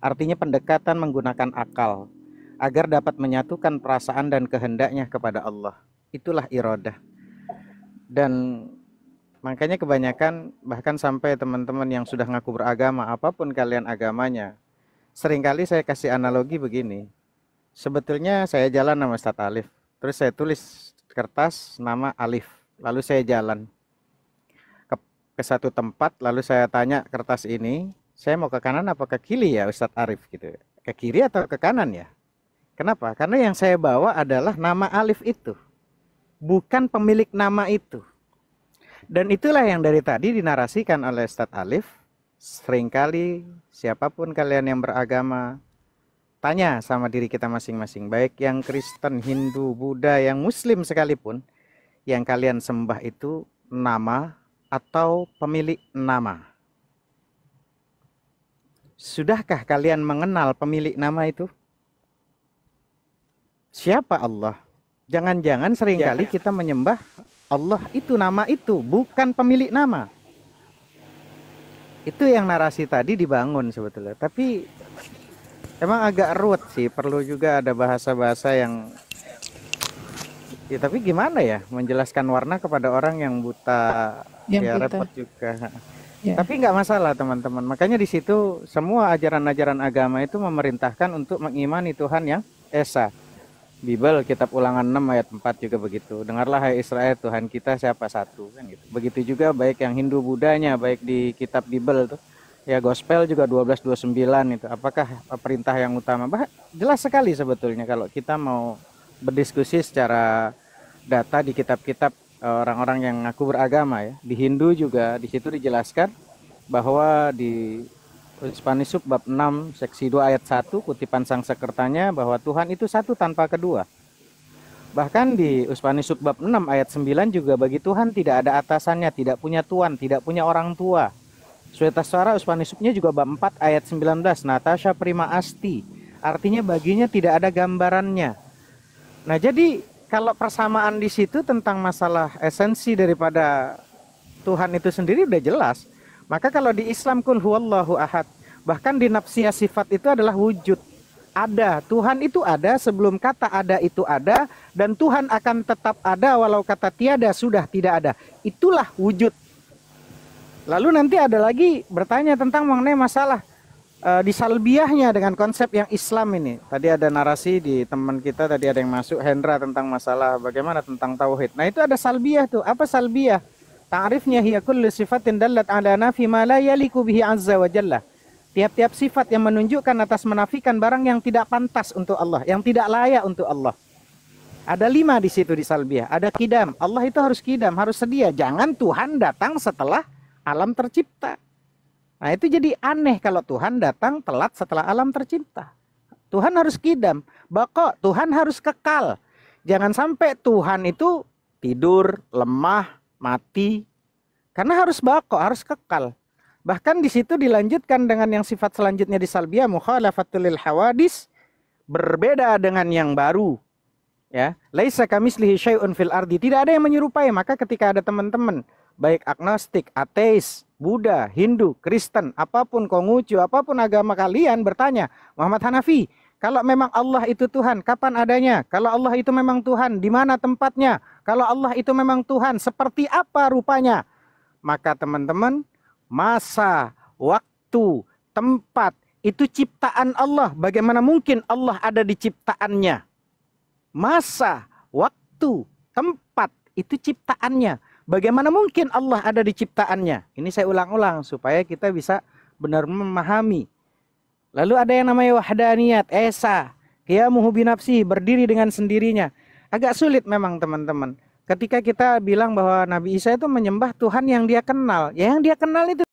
Artinya pendekatan menggunakan akal agar dapat menyatukan perasaan dan kehendaknya kepada Allah. Itulah iradah. Dan makanya kebanyakan bahkan sampai teman-teman yang sudah ngaku beragama, apapun kalian agamanya, seringkali saya kasih analogi begini. Sebetulnya saya jalan nama Ustadz Alif, terus saya tulis kertas nama Alif, lalu saya jalan ke satu tempat, lalu saya tanya kertas ini, saya mau ke kanan apa ke kiri ya Ustadz Arif gitu, ke kiri atau ke kanan ya? Kenapa? Karena yang saya bawa adalah nama Alif itu, bukan pemilik nama itu. Dan itulah yang dari tadi dinarasikan oleh Ustadz Alif. Seringkali siapapun kalian yang beragama, tanya sama diri kita masing-masing. Baik yang Kristen, Hindu, Buddha, yang Muslim sekalipun, yang kalian sembah itu nama atau pemilik nama. Sudahkah kalian mengenal pemilik nama itu? Siapa Allah? Jangan-jangan seringkali kita menyembah Allah itu nama itu, bukan pemilik nama. Itu yang narasi tadi dibangun sebetulnya. Tapi emang agak ruwet sih, perlu juga ada bahasa-bahasa yang ya, tapi gimana ya menjelaskan warna kepada orang yang buta, ya repot juga. Ya. Tapi nggak masalah teman-teman. Makanya di situ semua ajaran-ajaran agama itu memerintahkan untuk mengimani Tuhan yang Esa. Bible kitab Ulangan 6 ayat 4 juga begitu. Dengarlah hai Israel, Tuhan kita siapa satu kan gitu. Begitu juga baik yang Hindu Budanya, baik di kitab Bible tuh. Ya Gospel juga 12:29 itu. Apakah perintah yang utama? Jelas sekali sebetulnya kalau kita mau berdiskusi secara data di kitab-kitab orang-orang yang ngaku beragama ya. Di Hindu juga di situ dijelaskan bahwa di Upanisub bab 6 seksi 2 ayat 1 kutipan sang sekertanya bahwa Tuhan itu satu tanpa kedua. Bahkan di Upanisub bab 6 ayat 9 juga bagi Tuhan tidak ada atasannya, tidak punya tuan, tidak punya orang tua. Swetaswara Upanisubnya juga bab 4 ayat 19 Natasha prima asti. Artinya baginya tidak ada gambarannya. Nah, jadi kalau persamaan di situ tentang masalah esensi daripada Tuhan itu sendiri udah jelas. Maka kalau di Islam kul huwallahu ahad, bahkan di nafsiyah sifat itu adalah wujud. Ada, Tuhan itu ada sebelum kata ada itu ada, dan Tuhan akan tetap ada walau kata tiada sudah tidak ada. Itulah wujud. Lalu nanti ada lagi bertanya tentang mengenai masalah di salbiahnya dengan konsep yang Islam ini. Tadi ada narasi di teman kita, tadi ada yang masuk, Hendra, tentang masalah bagaimana tentang tauhid. Nah itu ada salbiah tuh. Apa salbiah? Ta'rifnya hiya kullu sifatin dallat ala nafi ma la yaliku bihi azza wa jalla. Tiap-tiap sifat yang menunjukkan atas menafikan barang yang tidak pantas untuk Allah, yang tidak layak untuk Allah. Ada 5 di situ di salbiah. Ada kidam. Allah itu harus kidam, harus sedia. Jangan Tuhan datang setelah alam tercipta. Nah itu jadi aneh kalau Tuhan datang telat setelah alam tercipta. Tuhan harus kidam. Baqa, Tuhan harus kekal. Jangan sampai Tuhan itu tidur, lemah, mati. Karena harus baqa, harus kekal. Bahkan di situ dilanjutkan dengan yang sifat selanjutnya di salbiah, mukhalafatul lil hawadis, berbeda dengan yang baru. Ya, laisa kamislihi syai'un fil ardi, tidak ada yang menyerupai. Maka ketika ada teman-teman baik agnostik, ateis, Buddha, Hindu, Kristen, apapun Konghucu, apapun agama kalian bertanya, Muhammad Hanafi, kalau memang Allah itu Tuhan, kapan adanya? Kalau Allah itu memang Tuhan, di mana tempatnya? Kalau Allah itu memang Tuhan, seperti apa rupanya? Maka teman-teman, masa, waktu, tempat, itu ciptaan Allah. Bagaimana mungkin Allah ada di ciptaannya? Masa, waktu, tempat, itu ciptaannya. Bagaimana mungkin Allah ada di ciptaannya? Ini saya ulang-ulang supaya kita bisa benar memahami. Lalu ada yang namanya wahdaniyat, esa, qiyamuhu binafsi, berdiri dengan sendirinya. Agak sulit memang teman-teman. Ketika kita bilang bahwa Nabi Isa itu menyembah Tuhan yang dia kenal. Ya yang dia kenal itu